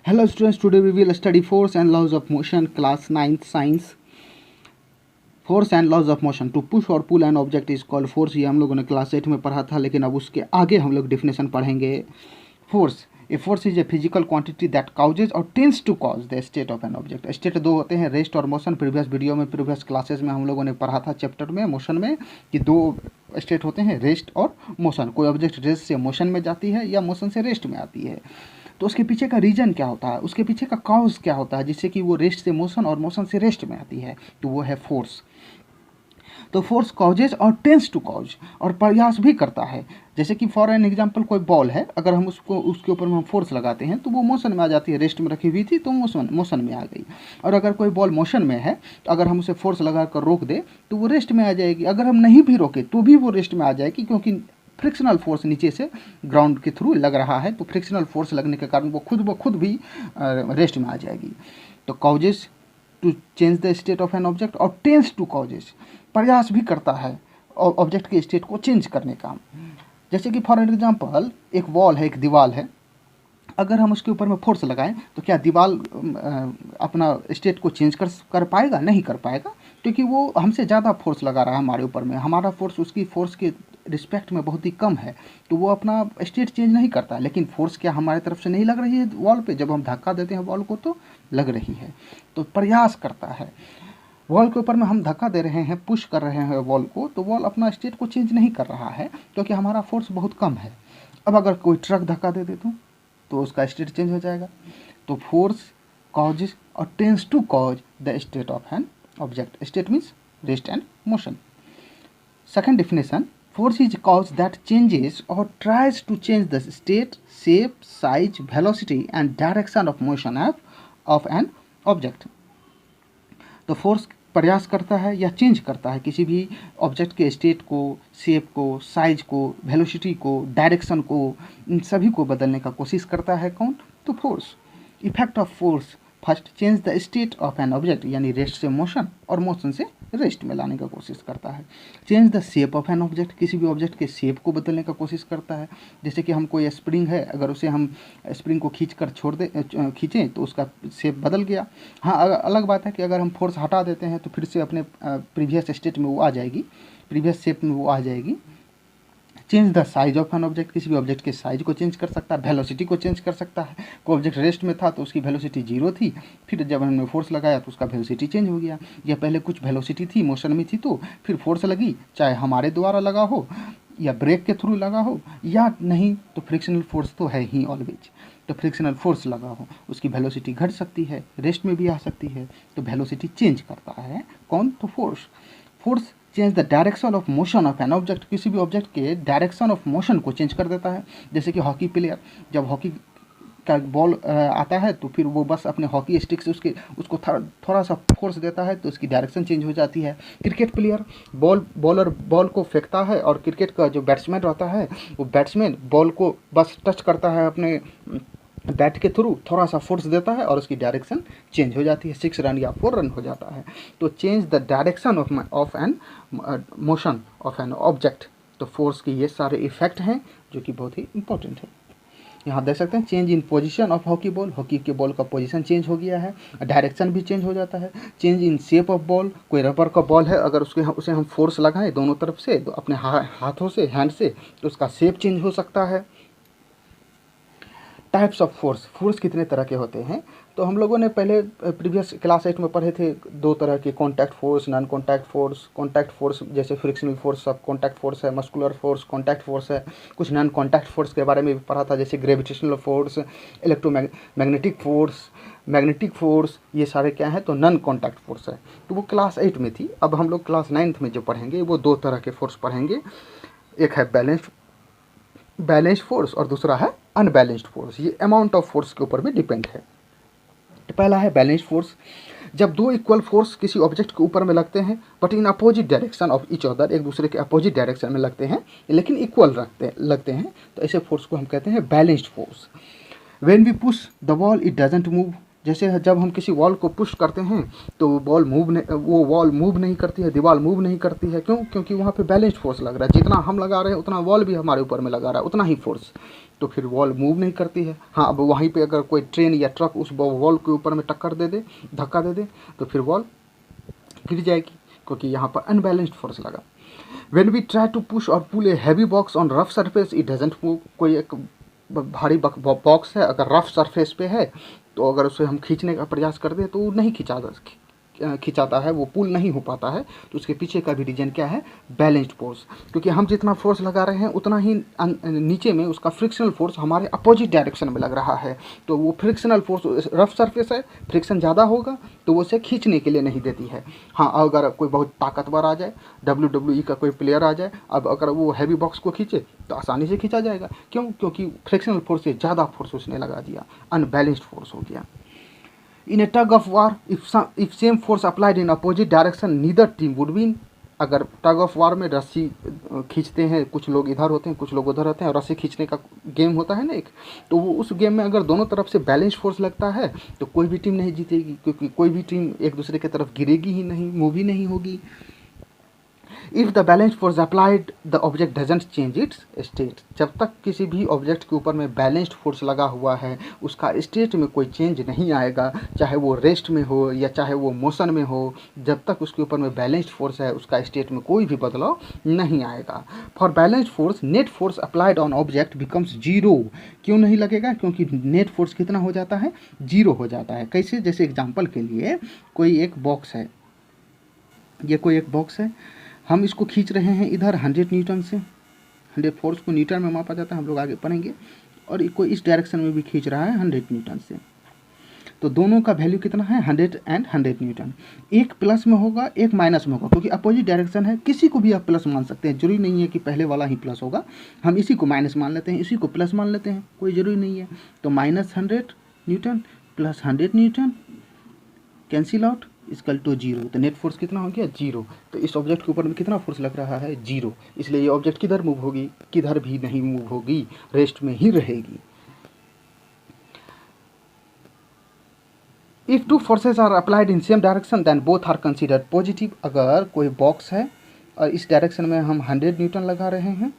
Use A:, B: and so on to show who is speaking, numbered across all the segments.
A: Hello students, today we will study force and laws of motion, class 9th science. Force and laws of motion. To push or pull an object is called force. ये हम लोगों ने class 8 में पढ़ा था, लेकिन अब उसके आगे हम लोग डिफिनेशन पढ़ेंगे. Force, a force is a physical quantity that causes or tends to cause the state of an object. State दो होते हैं, रेस्ट और मोशन. प्रीवियस वीडियो में, प्रीवियस क्लासेस में हम लोगों ने पढ़ा था चैप्टर में मोशन में कि दो स्टेट होते हैं, रेस्ट और मोशन. कोई ऑब्जेक्ट रेस्ट से मोशन में जाती है या मोशन से रेस्ट में आती है, तो उसके पीछे का रीजन क्या होता है, उसके पीछे का कॉज क्या होता है जिससे कि वो रेस्ट से मोशन और मोशन से रेस्ट में आती है, तो वो है फोर्स. तो फोर्स कॉजेज और टेंस टू कॉज, और प्रयास भी करता है. जैसे कि फॉर एन एग्जांपल कोई बॉल है, अगर हम उसको उसके ऊपर में हम फोर्स लगाते हैं तो वो मोशन में आ जाती है. रेस्ट में रखी हुई थी तो मोशन में आ गई. और अगर कोई बॉल मोशन में है तो अगर हम उसे फोर्स लगा कर रोक दे तो वो रेस्ट में आ जाएगी. अगर हम नहीं भी रोके तो भी वो रेस्ट में आ जाएगी, क्योंकि फ्रिक्शनल फोर्स नीचे से ग्राउंड के थ्रू लग रहा है, तो फ्रिक्शनल फोर्स लगने के कारण वो खुद भी रेस्ट में आ जाएगी. तो causes to change the state of an object और टेंस टू कॉजेज, प्रयास भी करता है ऑब्जेक्ट के स्टेट को चेंज करने का. जैसे कि फॉर एग्जांपल एक वॉल है, एक दीवार है, अगर हम उसके ऊपर में फोर्स लगाएं तो क्या दीवार अपना स्टेट को चेंज कर पाएगा? नहीं कर पाएगा, क्योंकि वो हमसे ज़्यादा फोर्स लगा रहा है हमारे ऊपर में. हमारा फोर्स उसकी फोर्स के रिस्पेक्ट में बहुत ही कम है, तो वो अपना स्टेट चेंज नहीं करता. लेकिन फोर्स क्या हमारे तरफ से नहीं लग रही है वॉल पे? जब हम धक्का देते हैं वॉल को तो लग रही है. तो प्रयास करता है. वॉल के ऊपर में हम धक्का दे रहे हैं, पुश कर रहे हैं वॉल को, तो वॉल अपना स्टेट को चेंज नहीं कर रहा है, क्योंकि हमारा फोर्स बहुत कम है. अब अगर कोई ट्रक धक्का दे दे तो उसका स्टेट चेंज हो जाएगा. तो फोर्स कॉजेज और tends to cause the state of an object. State means rest and motion. Second definition, force is cause that changes or tries to change the state, shape, size, velocity and direction of motion of an object. तो force प्रयास करता है या change करता है किसी भी object के स्टेट को, शेप को, साइज को, वेलोसिटी को, डायरेक्शन को, इन सभी को बदलने का कोशिश करता है. कौन? तो force. Effect of force, first change the state of an object, यानी रेस्ट से मोशन और मोशन से रेस्ट में लाने का कोशिश करता है. Change the shape of an object, किसी भी ऑब्जेक्ट के शेप को बदलने का कोशिश करता है. जैसे कि हम कोई स्प्रिंग है, अगर उसे हम स्प्रिंग को खींचें तो उसका शेप बदल गया. हाँ, अलग बात है कि अगर हम फोर्स हटा देते हैं तो फिर से अपने प्रीवियस स्टेट में वो आ जाएगी, प्रीवियस शेप में वो आ जाएगी. Change the size of an object, किसी भी ऑब्जेक्ट के साइज को चेंज कर सकता है. वेलोसिटी को चेंज कर सकता है. कोई ऑब्जेक्ट रेस्ट में था तो उसकी वेलोसिटी 0 थी, फिर जब हमने फोर्स लगाया तो उसका वेलोसिटी चेंज हो गया. या पहले कुछ वेलोसिटी थी, मोशन में थी, तो फिर फोर्स लगी, चाहे हमारे द्वारा लगा हो या ब्रेक के थ्रू लगा हो, या नहीं तो फ्रिक्शनल फोर्स तो है ही ऑलवेज. तो फ्रिक्शनल फोर्स लगा हो, उसकी वेलोसिटी घट सकती है, रेस्ट में भी आ सकती है. तो वेलोसिटी चेंज करता है. कौन? तो force. Force change the direction of motion of an object, किसी भी ऑब्जेक्ट के डायरेक्शन ऑफ मोशन को चेंज कर देता है. जैसे कि हॉकी प्लेयर, जब हॉकी का बॉल आता है तो फिर वो बस अपने हॉकी स्टिक से उसको थोड़ा सा फोर्स देता है तो उसकी डायरेक्शन चेंज हो जाती है. क्रिकेट प्लेयर बॉल को फेंकता है, और क्रिकेट का जो बैट्समैन रहता है वो बैट्समैन बॉल को बस टच करता है अपने बैट के थ्रू, थोड़ा सा फोर्स देता है और उसकी डायरेक्शन चेंज हो जाती है, 6 रन या 4 रन हो जाता है. तो change the direction of an motion of an object. तो फोर्स के ये सारे इफेक्ट हैं जो कि बहुत ही इंपॉर्टेंट है. यहाँ देख सकते हैं, change in position of hockey ball, hockey के बॉल का पोजीशन चेंज हो गया है, डायरेक्शन भी चेंज हो जाता है. Change in shape of ball, कोई रबर का बॉल है, अगर उसे हम फोर्स लगाएं दोनों तरफ से, तो अपने हाथों से, हैंड से, तो उसका शेप चेंज हो सकता है. टाइप्स ऑफ फोर्स, फोर्स कितने तरह के होते हैं? तो हम लोगों ने पहले प्रीवियस क्लास 8 में पढ़े थे 2 तरह के, contact force, non contact force. Contact force जैसे फ्रिक्शनल फोर्स, सब कॉन्टैक्ट फोर्स है. मस्कुलर फोर्स कॉन्टैक्ट फोर्स है. कुछ नॉन कॉन्टैक्ट फोर्स के बारे में भी पढ़ा था, जैसे gravitational force, electromagnetic force, magnetic force. ये सारे क्या हैं? तो नॉन कॉन्टैक्ट फोर्स है. तो वो क्लास 8 में थी. अब हम लोग क्लास 9th में जो पढ़ेंगे वो 2 तरह के फोर्स पढ़ेंगे. एक है बैलेंस्ड फोर्स और दूसरा है अनबैलेंस्ड फोर्स. ये अमाउंट ऑफ फोर्स के ऊपर भी डिपेंड है. तो पहला है बैलेंस्ड फोर्स, जब 2 इक्वल फोर्स किसी ऑब्जेक्ट के ऊपर में लगते हैं, but in opposite direction of each other, एक दूसरे के अपोजिट डायरेक्शन में लगते हैं लेकिन इक्वल लगते हैं, तो ऐसे फोर्स को हम कहते हैं balanced force. When we push the ball it doesn't move, जैसे जब हम किसी वॉल को पुश करते हैं तो वो वॉल मूव नहीं करती है, दीवार मूव नहीं करती है। क्यों? क्योंकि वहाँ पे बैलेंस्ड फोर्स लग रहा है। जितना हम लगा रहे हैं उतना वॉल भी हमारे ऊपर में लगा रहा है, उतना ही फोर्स। तो फिर वॉल मूव नहीं करती है। हाँ, अब वहीं पे अगर कोई ट्रेन या ट्रक उस वॉल के ऊपर में टक्कर दे दे, धक्का दे दे, तो फिर वॉल गिर जाएगी, क्योंकि यहाँ पर अनबैलेंस्ड फोर्स लगा। When we try to push or pull a heavy box on rough surface, it doesn't move। कोई एक भारी बॉक्स है, अगर रफ सरफेस पे है तो अगर उसे हम खींचने का प्रयास करते हैं तो वो नहीं खिंचाता है, वो पुल नहीं हो पाता है। तो उसके पीछे का भी रीजन क्या है? Balanced force. क्योंकि हम जितना फोर्स लगा रहे हैं उतना ही नीचे में उसका फ्रिक्शनल फोर्स हमारे अपोजिट डायरेक्शन में लग रहा है। तो वो फ्रिक्शनल फोर्स, रफ सरफेस है, फ्रिक्शन ज़्यादा होगा तो वो उसे खींचने के लिए नहीं देती है। हाँ, अगर कोई बहुत ताकतवर आ जाए, WWE का कोई प्लेयर आ जाए, अब अगर वो हैवी बॉक्स को खींचे तो आसानी से खींचा जाएगा। क्यों? क्योंकि फ्रिक्शनल फोर्स से ज़्यादा फोर्स उसने लगा दिया, अनबैलेंस्ड फोर्स हो गया। In a tug of war, if same force applied in opposite direction, neither team would win। अगर टग ऑफ वार में रस्सी खींचते हैं, कुछ लोग इधर होते हैं, कुछ लोग उधर होते हैं, और रस्सी खींचने का गेम होता है ना एक, तो वो उस गेम में अगर दोनों तरफ से बैलेंस फोर्स लगता है तो कोई भी टीम नहीं जीतेगी, क्योंकि कोई भी टीम एक दूसरे की तरफ गिरेगी ही नहीं, मूव ही नहीं होगी। If the balance force applied the object doesn't change it's state. जब तक किसी भी ऑब्जेक्ट के ऊपर में बैलेंस्ड फोर्स लगा हुआ है उसका स्टेट में कोई चेंज नहीं आएगा, चाहे वो रेस्ट में हो या चाहे वो मोशन में हो। जब तक उसके ऊपर में बैलेंस्ड फोर्स है उसका स्टेट में कोई भी बदलाव नहीं आएगा। For balanced force net force applied on object becomes zero. क्यों नहीं लगेगा? क्योंकि नेट फोर्स कितना हो जाता है? जीरो हो जाता है। कैसे? जैसे एग्जाम्पल के लिए कोई एक बॉक्स है, ये कोई एक बॉक्स है, हम इसको खींच रहे हैं इधर 100 न्यूटन से। 100 फोर्स को न्यूटन में मापा जाता है, हम लोग आगे पढ़ेंगे। और कोई इस डायरेक्शन में भी खींच रहा है 100 न्यूटन से। तो दोनों का वैल्यू कितना है? 100 एंड 100 न्यूटन। एक प्लस में होगा, एक माइनस में होगा, क्योंकि अपोजिट डायरेक्शन है। किसी को भी आप प्लस मान सकते हैं, जरूरी नहीं है कि पहले वाला ही प्लस होगा। हम इसी को माइनस मान लेते हैं, इसी को प्लस मान लेते हैं, कोई ज़रूरी नहीं है। तो -100 newton plus 100 newton cancel out equal to zero. तो नेट फोर्स कितना हो गया? जीरो। तो इस ऑब्जेक्ट के ऊपर में कितना फोर्स लग रहा है? जीरो। इसलिए ये ऑब्जेक्ट किधर मूव होगी? किधर भी नहीं मूव होगी, रेस्ट में ही रहेगी। If two forces are applied in same direction then both are considered positive. अगर कोई बॉक्स है और इस डायरेक्शन में हम 100 न्यूटन लगा रहे हैं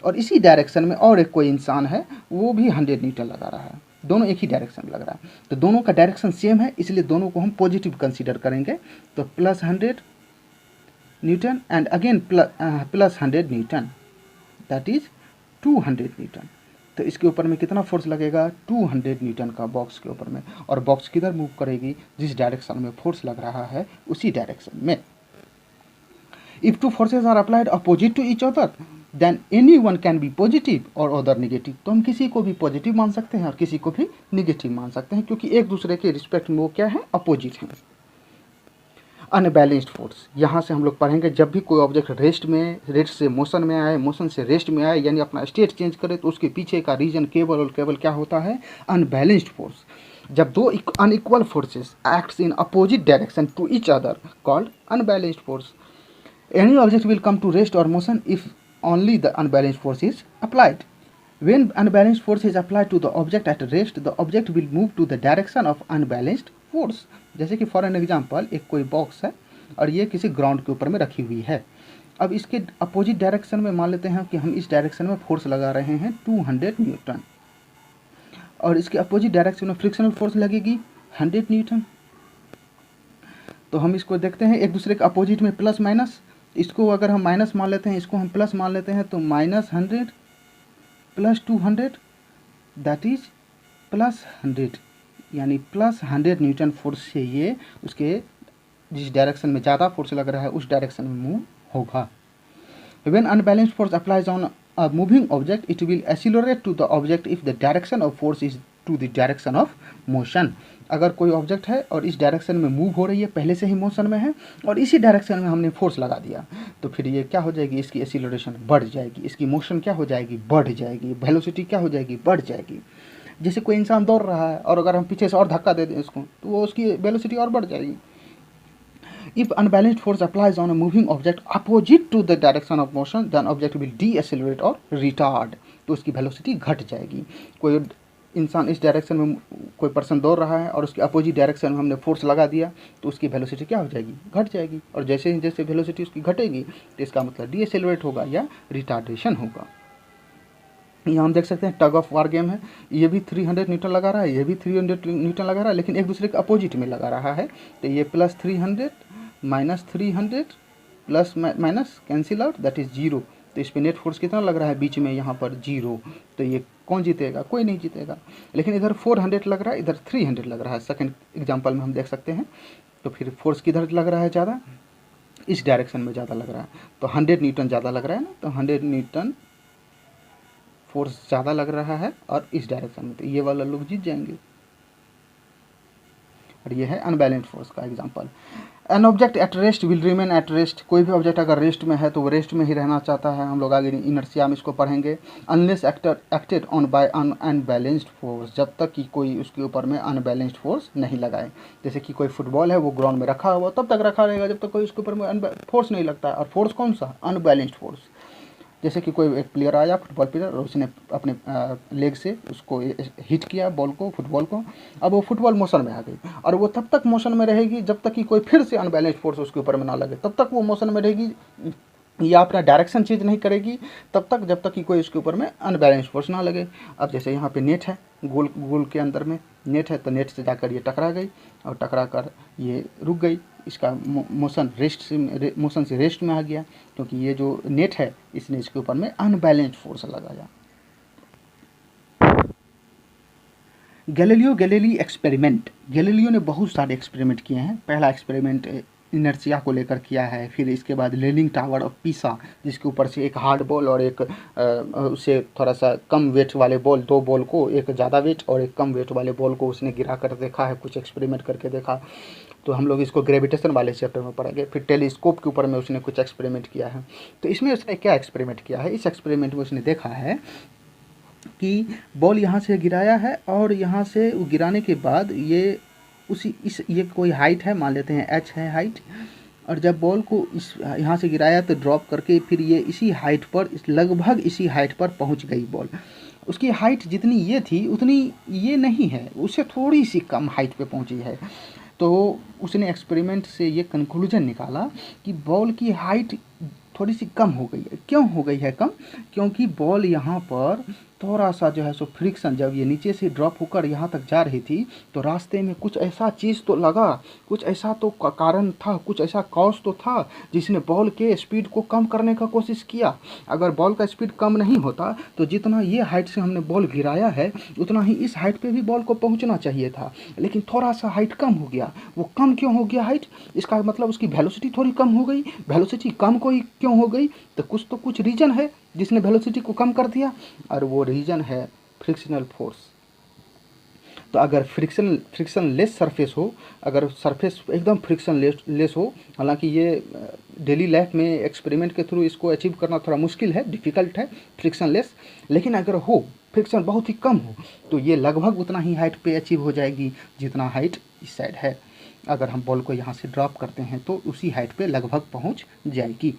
A: और इसी डायरेक्शन में और एक कोई इंसान है वो भी 100 न्यूटन लगा रहा है, दोनों एक ही डायरेक्शन में लग रहा है, तो दोनों का डायरेक्शन सेम है, इसलिए दोनों को हम पॉजिटिव कंसीडर करेंगे। तो plus 100 Newton and again plus 100 Newton, that is 200 Newton. तो इसके ऊपर में कितना फोर्स लगेगा? 200 न्यूटन का बॉक्स के ऊपर में। और बॉक्स किधर मूव करेगी? जिस डायरेक्शन में फोर्स लग रहा है उसी डायरेक्शन में। If two forces are applied opposite to each other then any one can be positive और अदर नेगेटिव। तो हम किसी को भी पॉजिटिव मान सकते हैं और किसी को भी नेगेटिव मान सकते हैं, क्योंकि एक दूसरे के रिस्पेक्ट में वो क्या है? अपोजिट हैं। अनबैलेंस्ड फोर्स, यहाँ से हम लोग पढ़ेंगे जब भी कोई ऑब्जेक्ट रेस्ट से मोशन में आए, मोशन से रेस्ट में आए, यानी अपना स्टेट चेंज करे, तो उसके पीछे का रीजन केवल और केवल क्या होता है? Unbalanced force. जब दो unequal forces acts in opposite direction to each other called unbalanced force. Any object will come to rest or motion if only the unbalanced force is applied. When unbalanced force is applied to the object at rest, the object will move to the direction of unbalanced force. जैसे कि for an example एक कोई box है और ये किसी ground के ऊपर में रखी हुई है। अब इसके अपोजिट डायरेक्शन में मान लेते हैं कि हम इस डायरेक्शन में फोर्स लगा रहे हैं 200 न्यूटन, और इसके अपोजिट डायरेक्शन में फ्रिक्शनल फोर्स लगेगी 100 न्यूटन। तो हम इसको देखते हैं एक दूसरे के अपोजिट में प्लस माइनस। इसको अगर हम माइनस मान लेते हैं, इसको हम प्लस मान लेते हैं, तो -100 प्लस 200 दैट इज प्लस 100, यानी प्लस 100 न्यूटन फोर्स से ये उसके जिस डायरेक्शन में ज़्यादा फोर्स लग रहा है उस डायरेक्शन में मूव होगा। When unbalanced force applies on a moving object it will accelerate to the object if the direction of force is to the direction of motion. अगर कोई ऑब्जेक्ट है और इस डायरेक्शन में मूव हो रही है, पहले से ही मोशन में है और इसी डायरेक्शन में हमने फोर्स लगा दिया, तो फिर ये क्या हो जाएगी? इसकी एक्सीलरेशन बढ़ जाएगी, इसकी मोशन क्या हो जाएगी? बढ़ जाएगी, वेलोसिटी क्या हो जाएगी? बढ़ जाएगी। जैसे कोई इंसान दौड़ रहा है और अगर हम पीछे से और धक्का दे दें इसको, तो वो उसकी वेलोसिटी और बढ़ जाएगी। If unbalanced force applies on a moving object opposite to the direction of motion, then object will de-accelerate or retard। तो उसकी वेलोसिटी घट जाएगी। कोई इंसान इस डायरेक्शन में कोई पर्सन दौड़ रहा है और उसके अपोजिट डायरेक्शन में हमने फोर्स लगा दिया तो उसकी वेलोसिटी क्या हो जाएगी, घट जाएगी। और जैसे ही जैसे वेलोसिटी उसकी घटेगी तो इसका मतलब डीएसेलरेट होगा या रिटार्डेशन होगा। यहाँ हम देख सकते हैं टग ऑफ वार गेम है, ये भी 300 न्यूटन लगा रहा है, ये भी 300 न्यूटन लगा रहा है, लेकिन एक दूसरे के अपोजिट में लगा रहा है। तो ये plus 300 minus 300 plus minus cancel out, that is 0। तो इस पर नेट फोर्स कितना लग रहा है, बीच में यहाँ पर 0। तो ये कौन जीतेगा, कोई नहीं जीतेगा। लेकिन इधर 400 लग रहा है, इधर 300 लग रहा है। सेकंड एग्जांपल में हम देख सकते हैं। तो फिर फोर्स किधर लग रहा है ज़्यादा, इस डायरेक्शन में ज़्यादा लग रहा है। तो 100 न्यूटन ज़्यादा लग रहा है ना, तो 100 न्यूटन फोर्स ज़्यादा लग रहा है और इस डायरेक्शन में, तो ये वाला लोग जीत जाएंगे। और ये है अनबैलेंस्ड फोर्स का example. An object at rest will remain at rest, कोई भी ऑब्जेक्ट अगर रेस्ट में है तो वो रेस्ट में ही रहना चाहता है। हम लोग आगे इनर्शिया में इसको पढ़ेंगे। Unless acted on by unbalanced force, जब तक कि कोई उसके ऊपर में अनबैलेंस्ड फोर्स नहीं लगाए। जैसे कि कोई फुटबॉल है वो ग्राउंड में रखा हुआ, तब तक रखा रहेगा जब तक कोई उसके ऊपर में फोर्स नहीं लगता है। और फोर्स कौन सा, अनबैलेंस्ड फोर्स। जैसे कि कोई एक प्लेयर आया फुटबॉल प्लेयर और उसने अपने लेग से उसको हिट किया बॉल को, फुटबॉल को। अब वो फुटबॉल मोशन में आ गई और वो तब तक मोशन में रहेगी जब तक कि कोई फिर से अनबैलेंस्ड फोर्स उसके ऊपर में ना लगे, तब तक वो मोशन में रहेगी या अपना डायरेक्शन चेंज नहीं करेगी तब तक जब तक कि कोई उसके ऊपर में अनबैलेंस्ड फोर्स ना लगे। अब जैसे यहाँ पे नेट है, गोल के अंदर में नेट है, तो नेट से जाकर ये टकरा गई और टकरा कर ये रुक गई। इसका मोशन से रेस्ट में आ गया, क्योंकि ये जो नेट है इसने इसके ऊपर में अनबैलेंस्ड फोर्स लगाया। गैलीलियो एक्सपेरिमेंट, गैलीलियो ने बहुत सारे एक्सपेरिमेंट किए हैं। पहला एक्सपेरिमेंट इनर्शिया को लेकर किया है। फिर इसके बाद लीनिंग टावर ऑफ पीसा, जिसके ऊपर से एक हार्ड बॉल और एक उससे थोड़ा सा कम वेट वाले बॉल, दो बॉल को, एक ज़्यादा वेट और एक कम वेट वाले बॉल को उसने गिरा कर देखा है, कुछ एक्सपेरिमेंट करके देखा। तो हम लोग इसको ग्रेविटेशन वाले चैप्टर में पढ़ेंगे। फिर टेलीस्कोप के ऊपर में उसने कुछ एक्सपेरिमेंट किया है। तो इसमें उसने क्या एक्सपेरिमेंट किया है, इस एक्सपेरिमेंट में उसने देखा है कि बॉल यहाँ से गिराया है और यहाँ से गिराने के बाद ये ये कोई हाइट है, मान लेते हैं h है हाइट, और जब बॉल को इस यहाँ से गिराया तो ड्रॉप करके फिर ये इसी हाइट पर, लगभग इसी हाइट पर पहुँच गई बॉल। उसकी हाइट जितनी ये थी उतनी ये नहीं है, उससे थोड़ी सी कम हाइट पे पहुँची है। तो उसने एक्सपेरिमेंट से ये कंक्लूजन निकाला कि बॉल की हाइट थोड़ी सी कम हो गई है। क्यों हो गई है कम, क्योंकि बॉल यहाँ पर थोड़ा सा जो है सो फ्रिक्शन, जब ये नीचे से ड्रॉप होकर यहाँ तक जा रही थी तो रास्ते में कुछ ऐसा चीज़ तो लगा, कुछ ऐसा तो कारण था, कुछ ऐसा कॉज तो था जिसने बॉल के स्पीड को कम करने का कोशिश किया। अगर बॉल का स्पीड कम नहीं होता तो जितना ये हाइट से हमने बॉल गिराया है उतना ही इस हाइट पे भी बॉल को पहुंचना चाहिए था, लेकिन थोड़ा सा हाइट कम हो गया। वो कम क्यों हो गया हाइट, इसका मतलब उसकी वेलोसिटी थोड़ी कम हो गई। वेलोसिटी कम कोई क्यों हो गई, तो कुछ रीजन है जिसने वेलोसिटी को कम कर दिया, और वो रीजन है फ्रिक्शनल फोर्स। तो अगर फ्रिक्शन लेस सरफेस हो, अगर सरफेस एकदम फ्रिक्शन लेस हो, हालांकि ये डेली लाइफ में एक्सपेरिमेंट के थ्रू इसको अचीव करना थोड़ा मुश्किल है, डिफ़िकल्ट है फ्रिक्शन लेस, लेकिन अगर हो फ्रिक्शन बहुत ही कम हो तो ये लगभग उतना ही हाइट पे अचीव हो जाएगी जितना हाइट इस साइड है। अगर हम बॉल को यहाँ से ड्रॉप करते हैं तो उसी हाइट पे लगभग पहुँच जाएगी।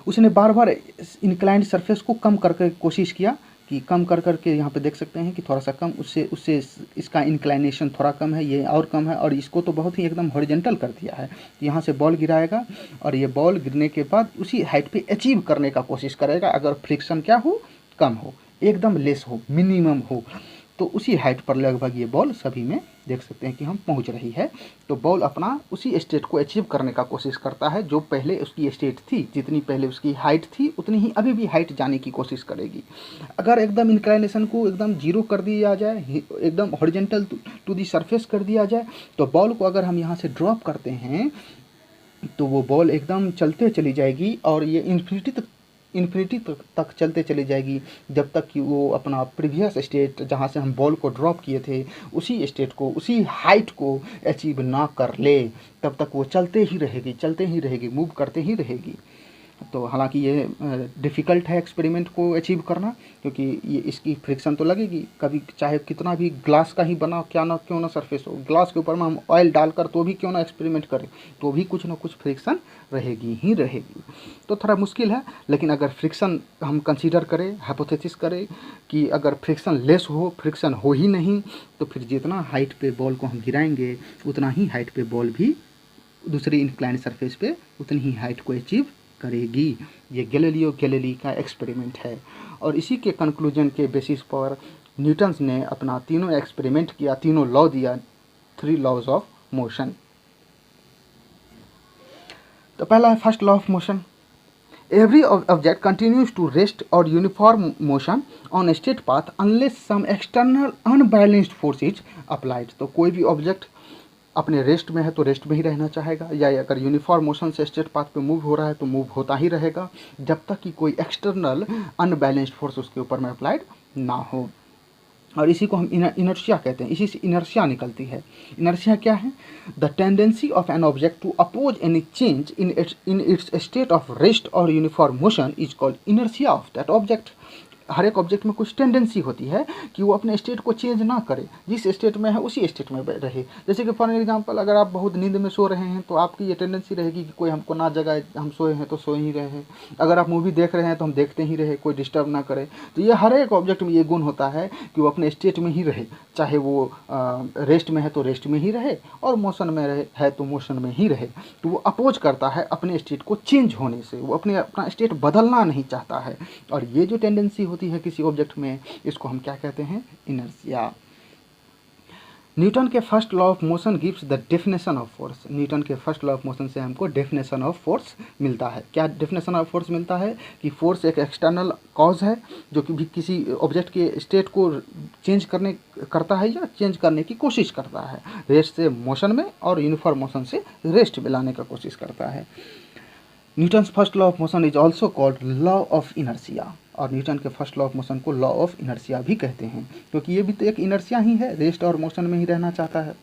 A: उसने बार बार इंक्लाइंड सरफेस को कम करके कोशिश किया कि कम कर करके यहाँ पे देख सकते हैं कि थोड़ा सा कम, उससे इसका इंक्लाइनेशन थोड़ा कम है, ये और कम है, और इसको तो बहुत ही एकदम हॉरिजॉन्टल कर दिया है। यहाँ से बॉल गिराएगा और ये बॉल गिरने के बाद उसी हाइट पे अचीव करने का कोशिश करेगा अगर फ्रिक्शन क्या हो, कम हो, एकदम लेस हो, मिनिमम हो। तो उसी हाइट पर लगभग ये बॉल सभी में देख सकते हैं कि हम पहुंच रही है। तो बॉल अपना उसी स्टेट को अचीव करने का कोशिश करता है जो पहले उसकी स्टेट थी, जितनी पहले उसकी हाइट थी उतनी ही अभी भी हाइट जाने की कोशिश करेगी। अगर एकदम इंक्लाइनेशन को एकदम जीरो कर दिया जाए, एकदम हॉरिजॉन्टल टू दी सरफेस कर दिया जाए, तो बॉल को अगर हम यहाँ से ड्रॉप करते हैं तो वो बॉल एकदम चलते चली जाएगी और ये इन्फिनिटी तक चलते चली जाएगी, जब तक कि वो अपना प्रीवियस स्टेट जहाँ से हम बॉल को ड्रॉप किए थे उसी स्टेट को, उसी हाइट को अचीव ना कर ले, तब तक वो चलते ही रहेगी, मूव करते ही रहेगी। तो हालांकि ये डिफ़िकल्ट है एक्सपेरिमेंट को अचीव करना, क्योंकि ये इसकी फ्रिक्शन तो लगेगी कभी, चाहे कितना भी ग्लास का ही बना क्या ना क्यों ना सरफेस हो, ग्लास के ऊपर में हम ऑयल डालकर तो भी क्यों ना एक्सपेरिमेंट करें, तो भी कुछ ना कुछ फ्रिक्शन रहेगी ही रहेगी। तो थोड़ा मुश्किल है, लेकिन अगर फ्रिक्शन हम कंसीडर करें, हाइपोथेसिस करें कि अगर फ्रिक्शन लेस हो, फ्रिक्शन हो ही नहीं, तो फिर जितना हाइट पे बॉल को हम गिराएंगे उतना ही हाइट पे बॉल भी दूसरी इंक्लाइंड सरफेस पे उतनी ही हाइट को अचीव करेगी। ये गैलीलियो गैलीली का एक्सपेरिमेंट है, और इसी के कंक्लूजन के बेसिस पर न्यूटन्स ने अपना तीनों एक्सपेरिमेंट किया, तीनों लॉ दिया, 3 लॉज ऑफ मोशन। तो पहला है first law of motion, every object continues to rest or uniform motion on straight path unless some external unbalanced force is applied. तो कोई भी ऑब्जेक्ट अपने रेस्ट में है तो रेस्ट में ही रहना चाहेगा, या अगर यूनिफॉर्म मोशन से स्ट्रेट पाथ पे मूव हो रहा है तो मूव होता ही रहेगा, जब तक कि कोई एक्सटर्नल अनबैलेंस्ड फोर्स उसके ऊपर में अप्लाइड ना हो। और इसी को हम इनर्शिया कहते हैं, इसी से इनर्शिया निकलती है। इनर्शिया क्या है? The tendency of an object to oppose any change in its state of rest or uniform motion is called inertia of that object. हर एक ऑब्जेक्ट में कुछ टेंडेंसी होती है कि वो अपने स्टेट को चेंज ना करे, जिस स्टेट में है उसी स्टेट में रहे। जैसे कि फॉर एग्जांपल, अगर आप बहुत नींद में सो रहे हैं तो आपकी ये टेंडेंसी रहेगी कि कोई हमको ना जगाए, हम सोए हैं तो सोए ही रहे। अगर आप मूवी देख रहे हैं तो हम देखते ही रहे, कोई डिस्टर्ब ना करे। तो ये हर एक ऑब्जेक्ट में ये गुण होता है कि वो अपने स्टेट में ही रहे, चाहे वो रेस्ट में है तो रेस्ट में ही रहे, और मोशन में है तो मोशन में ही रहे। तो वो अपोज करता है अपने स्टेट को चेंज होने से, वो अपना स्टेट बदलना नहीं चाहता है। और ये जो टेंडेंसी होती है किसी ऑब्जेक्ट में, इसको हम क्या कहते हैं? इनर्शिया। न्यूटन के first law of motion gives the definition of force. Newton के फर्स्ट लॉ ऑफ मोशन से हमको डेफिनेशन ऑफ फोर्स मिलता है। क्या डेफिनेशन ऑफ फोर्स मिलता है? कि फोर्स एक एक्सटर्नल कॉज है जो कि भी किसी ऑब्जेक्ट के स्टेट को चेंज करता है या चेंज करने की कोशिश करता है, रेस्ट से मोशन में और यूनिफॉर्म मोशन से रेस्ट में लाने का कोशिश करता है। Newton's first law of motion is also called law of inertia, और न्यूटन के फर्स्ट लॉ ऑफ मोशन को लॉ ऑफ इनर्शिया भी कहते हैं, क्योंकि ये भी तो एक इनर्शिया ही है, रेस्ट और मोशन में ही रहना चाहता है।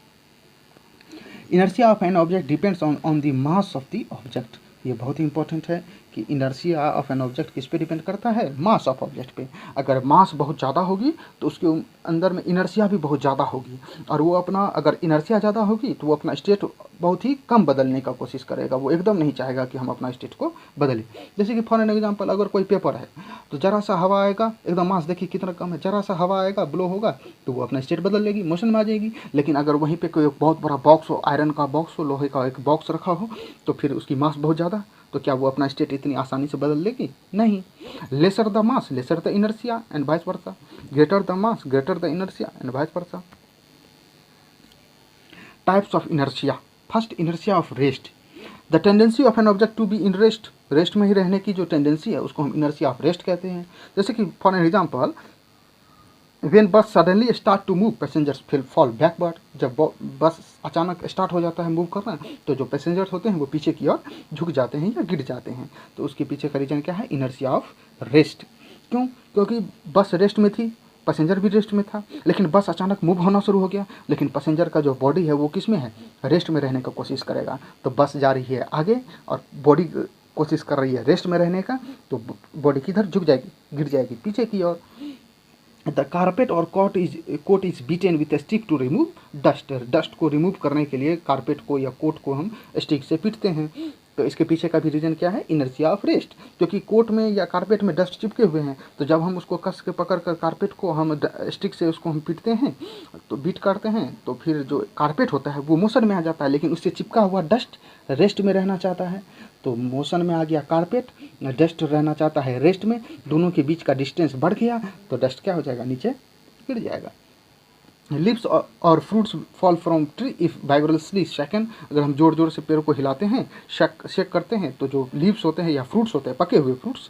A: Inertia of an object depends on the mass of the object. ये बहुत ही इंपॉर्टेंट है कि इनर्शिया ऑफ एन ऑब्जेक्ट किस पे डिपेंड करता है? मास ऑफ ऑब्जेक्ट पे। अगर मास बहुत ज़्यादा होगी तो उसके अंदर में इनर्शिया भी बहुत ज़्यादा होगी, और वो अपना, अगर इनर्शिया ज़्यादा होगी तो वो अपना स्टेट बहुत ही कम बदलने का कोशिश करेगा, वो एकदम नहीं चाहेगा कि हम अपना स्टेट को बदलें। जैसे कि फॉर एन एग्जांपल, अगर कोई पेपर है तो ज़रा सा हवा आएगा, एकदम मास देखिए कितना कम है, ज़रा सा हवा आएगा, ब्लो होगा तो वो अपना स्टेट बदल लेगी, मोशन में आ जाएगी। लेकिन अगर वहीं पे कोई बहुत बड़ा बॉक्स हो, आयरन का बॉक्स हो, लोहे का एक बॉक्स रखा हो, तो फिर उसकी मास बहुत ज़्यादा, तो क्या वो अपना स्टेट इतनी आसानी से बदल लेगी? नहीं। Lesser the mass lesser the inertia and vice versa, greater the mass greater the inertia and vice versa. Types of inertia. First, inertia of rest. The tendency of an object to be in rest, rest में ही रहने की जो tendency है उसको हम inertia of rest कहते हैं। जैसे कि for an example, when bus suddenly start to move passengers fall backward. जब बस अचानक स्टार्ट हो जाता है मूव करना, तो जो पैसेंजर्स होते हैं वो पीछे की ओर झुक जाते हैं या गिर जाते हैं। तो उसके पीछे का रीजन क्या है? Inertia of rest. क्यों? क्योंकि बस रेस्ट में थी, पैसेंजर भी रेस्ट में था, लेकिन बस अचानक मूव होना शुरू हो गया, लेकिन पैसेंजर का जो बॉडी है वो किस में है? रेस्ट में रहने का कोशिश करेगा। तो बस जा रही है आगे और बॉडी कोशिश कर रही है रेस्ट में रहने का, तो बॉडी किधर झुक जाएगी? गिर जाएगी पीछे की ओर। द कारपेट और coat is beaten with stick to remove dust. Dust को रिमूव करने के लिए कारपेट को या कोट को हम स्टिक से पीटते हैं। तो इसके पीछे का भी रीज़न क्या है? Inertia of rest. क्योंकि कोट में या कारपेट में डस्ट चिपके हुए हैं, तो जब हम उसको कस के पकड़ कर कारपेट को हम स्टिक से उसको हम पीटते हैं, तो बीट करते हैं, तो फिर जो कारपेट होता है वो मोशन में आ जाता है, लेकिन उससे चिपका हुआ डस्ट रेस्ट में रहना चाहता है। तो मोशन में आ गया कारपेट, डस्ट रहना चाहता है रेस्ट में, दोनों के बीच का डिस्टेंस बढ़ गया तो डस्ट क्या हो जाएगा? नीचे गिर जाएगा। लिप्स और fruits fall from tree if vigorously shaken. अगर हम जोर जोर से पेड़ को हिलाते हैं, शेक करते हैं, तो जो लीव्स होते हैं या फ्रूट्स होते हैं, पके हुए फ्रूट्स,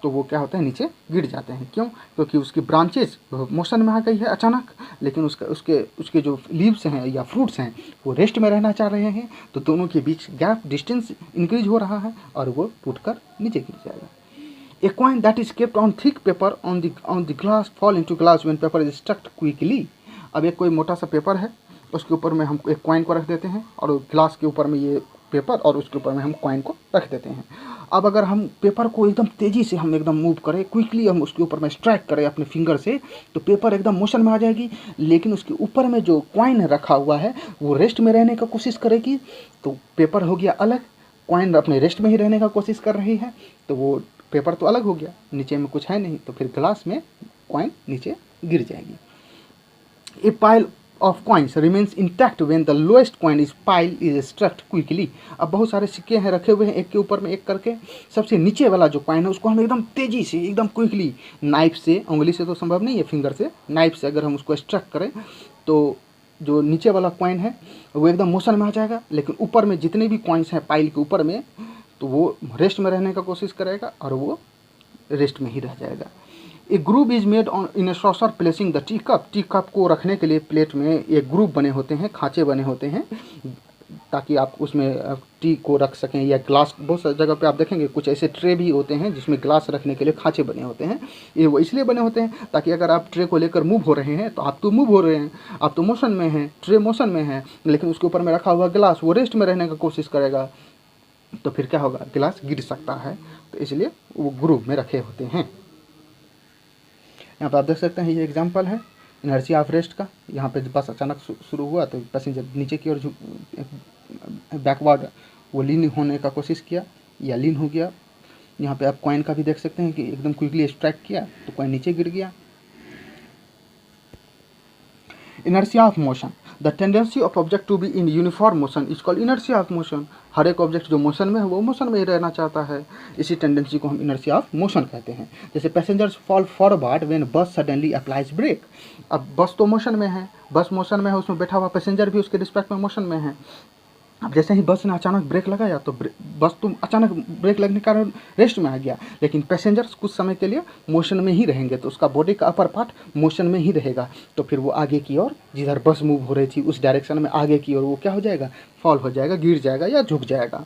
A: तो वो क्या होते हैं? नीचे गिर जाते हैं। क्यों? क्योंकि उसकी ब्रांचेज मोशन में आ गई है अचानक, लेकिन उसके जो लीव्स हैं या फ्रूट्स हैं वो रेस्ट में रहना चाह रहे हैं, तो दोनों के बीच गैप डिस्टेंस इंक्रीज हो रहा है और वो टूटकर नीचे गिर जाएगा। A coin that is kept on thick paper on the glass fall into glass when paper is struck quickly। अब एक कोई मोटा सा पेपर है, उसके ऊपर में हम एक कॉइन को रख देते हैं, और ग्लास के ऊपर में ये पेपर और उसके ऊपर में हम कॉइन को रख देते हैं। अब अगर हम पेपर को एकदम तेज़ी से हम एकदम मूव करें, क्विकली हम उसके ऊपर में स्ट्राइक करें अपने फिंगर से, तो पेपर एकदम मोशन में आ जाएगी, लेकिन उसके ऊपर में जो कॉइन रखा हुआ है वो रेस्ट में रहने का कोशिश करेगी, तो पेपर हो गया अलग, कॉइन अपने रेस्ट में ही रहने का कोशिश कर रही है, तो वो पेपर तो अलग हो गया, नीचे में कुछ है नहीं, तो फिर ग्लास में कॉइन नीचे गिर जाएगी। ए pile of coins remains intact when the lowest coin is pile is extract quickly. अब बहुत सारे सिक्के हैं रखे हुए हैं एक के ऊपर में एक करके, सबसे नीचे वाला जो कॉइन है उसको हम एकदम तेज़ी से एकदम क्विकली नाइफ से, उंगली से तो संभव नहीं है, फिंगर से, नाइफ से अगर हम उसको एक्सट्रैक्ट करें तो जो नीचे वाला कॉइन है वो एकदम मोशन में आ जाएगा, लेकिन ऊपर में जितने भी कॉइन्स हैं पाइल के ऊपर में, तो वो रेस्ट में रहने का कोशिश करेगा और वो रेस्ट में ही रह जाएगा। A group is made on in a saucer placing the tea cup को रखने के लिए प्लेट में एक ग्रुप बने होते हैं, खांचे बने होते हैं, ताकि आप उसमें टी को रख सकें, या ग्लास, बहुत सारी जगह पे आप देखेंगे कुछ ऐसे ट्रे भी होते हैं जिसमें ग्लास रखने के लिए खांचे बने होते हैं। ये वो इसलिए बने होते हैं ताकि अगर आप ट्रे को लेकर मूव हो रहे हैं तो आप तो मूव हो रहे हैं, आप तो मोशन में हैं, ट्रे मोशन में है, लेकिन उसके ऊपर में रखा हुआ ग्लास वो रेस्ट में रहने का कोशिश करेगा, तो फिर क्या होगा, गिलास गिर सकता है, तो इसलिए वो ग्रुप में रखे होते हैं। यहाँ पर आप देख सकते हैं ये एग्जांपल है इनर्शिया ऑफ रेस्ट का। यहाँ पे बस अचानक शुरू हुआ तो पैसेंजर नीचे की ओर बैकवर्ड वो लीन होने का कोशिश किया या लीन हो गया। यहाँ पे आप कॉइन का भी देख सकते हैं कि एकदम क्विकली स्ट्राइक किया तो कॉइन नीचे गिर गया। Inertia of motion, the tendency of object to be in uniform motion is called inertia of motion. हर एक ऑब्जेक्ट जो मोशन में है वो मोशन में ही रहना चाहता है, इसी टेंडेंसी को हम इनर्शिया ऑफ मोशन कहते हैं। जैसे passengers fall forward when bus suddenly applies break. अब बस तो मोशन में है, बस मोशन में है, उसमें बैठा हुआ पैसेंजर भी उसके रिस्पेक्ट में मोशन में है। अब जैसे ही बस ने अचानक ब्रेक लगाया तो बस तो अचानक ब्रेक लगने के कारण रेस्ट में आ गया, लेकिन पैसेंजर्स कुछ समय के लिए मोशन में ही रहेंगे, तो उसका बॉडी का अपर पार्ट मोशन में ही रहेगा, तो फिर वो आगे की ओर, जिधर बस मूव हो रही थी उस डायरेक्शन में आगे की ओर वो क्या हो जाएगा, फॉल हो जाएगा, गिर जाएगा या झुक जाएगा।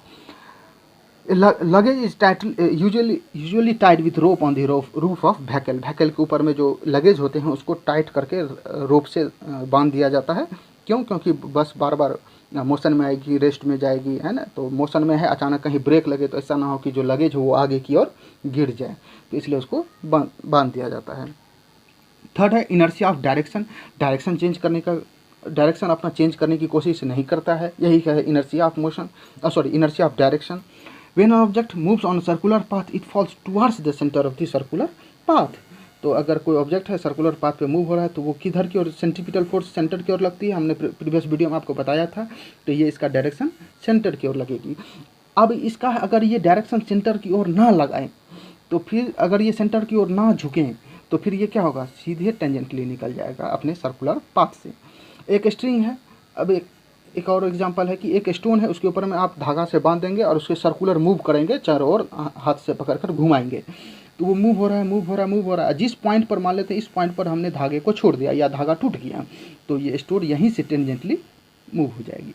A: Luggage is tight usually tied with rope on the roof of vehicle. Vehicle के ऊपर में जो लगेज होते हैं उसको टाइट करके रोप से बांध दिया जाता है। क्यों? क्योंकि बस बार बार मोशन में आएगी, रेस्ट में जाएगी, है ना, तो मोशन में है, अचानक कहीं ब्रेक लगे तो ऐसा ना हो कि जो लगेज हो वो आगे की ओर गिर जाए, तो इसलिए उसको बांध दिया जाता है। थर्ड है inertia of direction. Direction change करने का, डायरेक्शन अपना चेंज करने की कोशिश नहीं करता है, यही है inertia of motion, inertia of direction. When an object moves on circular path it falls towards the centre of the circular path. तो अगर कोई ऑब्जेक्ट है सर्कुलर पाथ पे मूव हो रहा है तो वो किधर की ओर, सेंट्रीपिटल फोर्स सेंटर की ओर लगती है, हमने प्रीवियस वीडियो में आपको बताया था, तो ये इसका डायरेक्शन सेंटर की ओर लगेगी। अब इसका अगर ये डायरेक्शन सेंटर की ओर ना लगाए, तो फिर अगर ये सेंटर की ओर ना झुकें तो फिर ये क्या होगा, सीधे टेंजेंटली निकल जाएगा अपने सर्कुलर पाथ से। एक स्ट्रिंग है, अब एक और एग्जांपल है कि एक स्टोन है, उसके ऊपर में आप धागा से बांध देंगे और उसके सर्कुलर मूव करेंगे, चारों ओर हाथ से पकड़कर घुमाएंगे, तो वो मूव हो रहा है। जिस पॉइंट पर, मान लेते हैं इस पॉइंट पर हमने धागे को छोड़ दिया या धागा टूट गया, तो ये स्टोन यहीं से टेंजेंटली मूव हो जाएगी।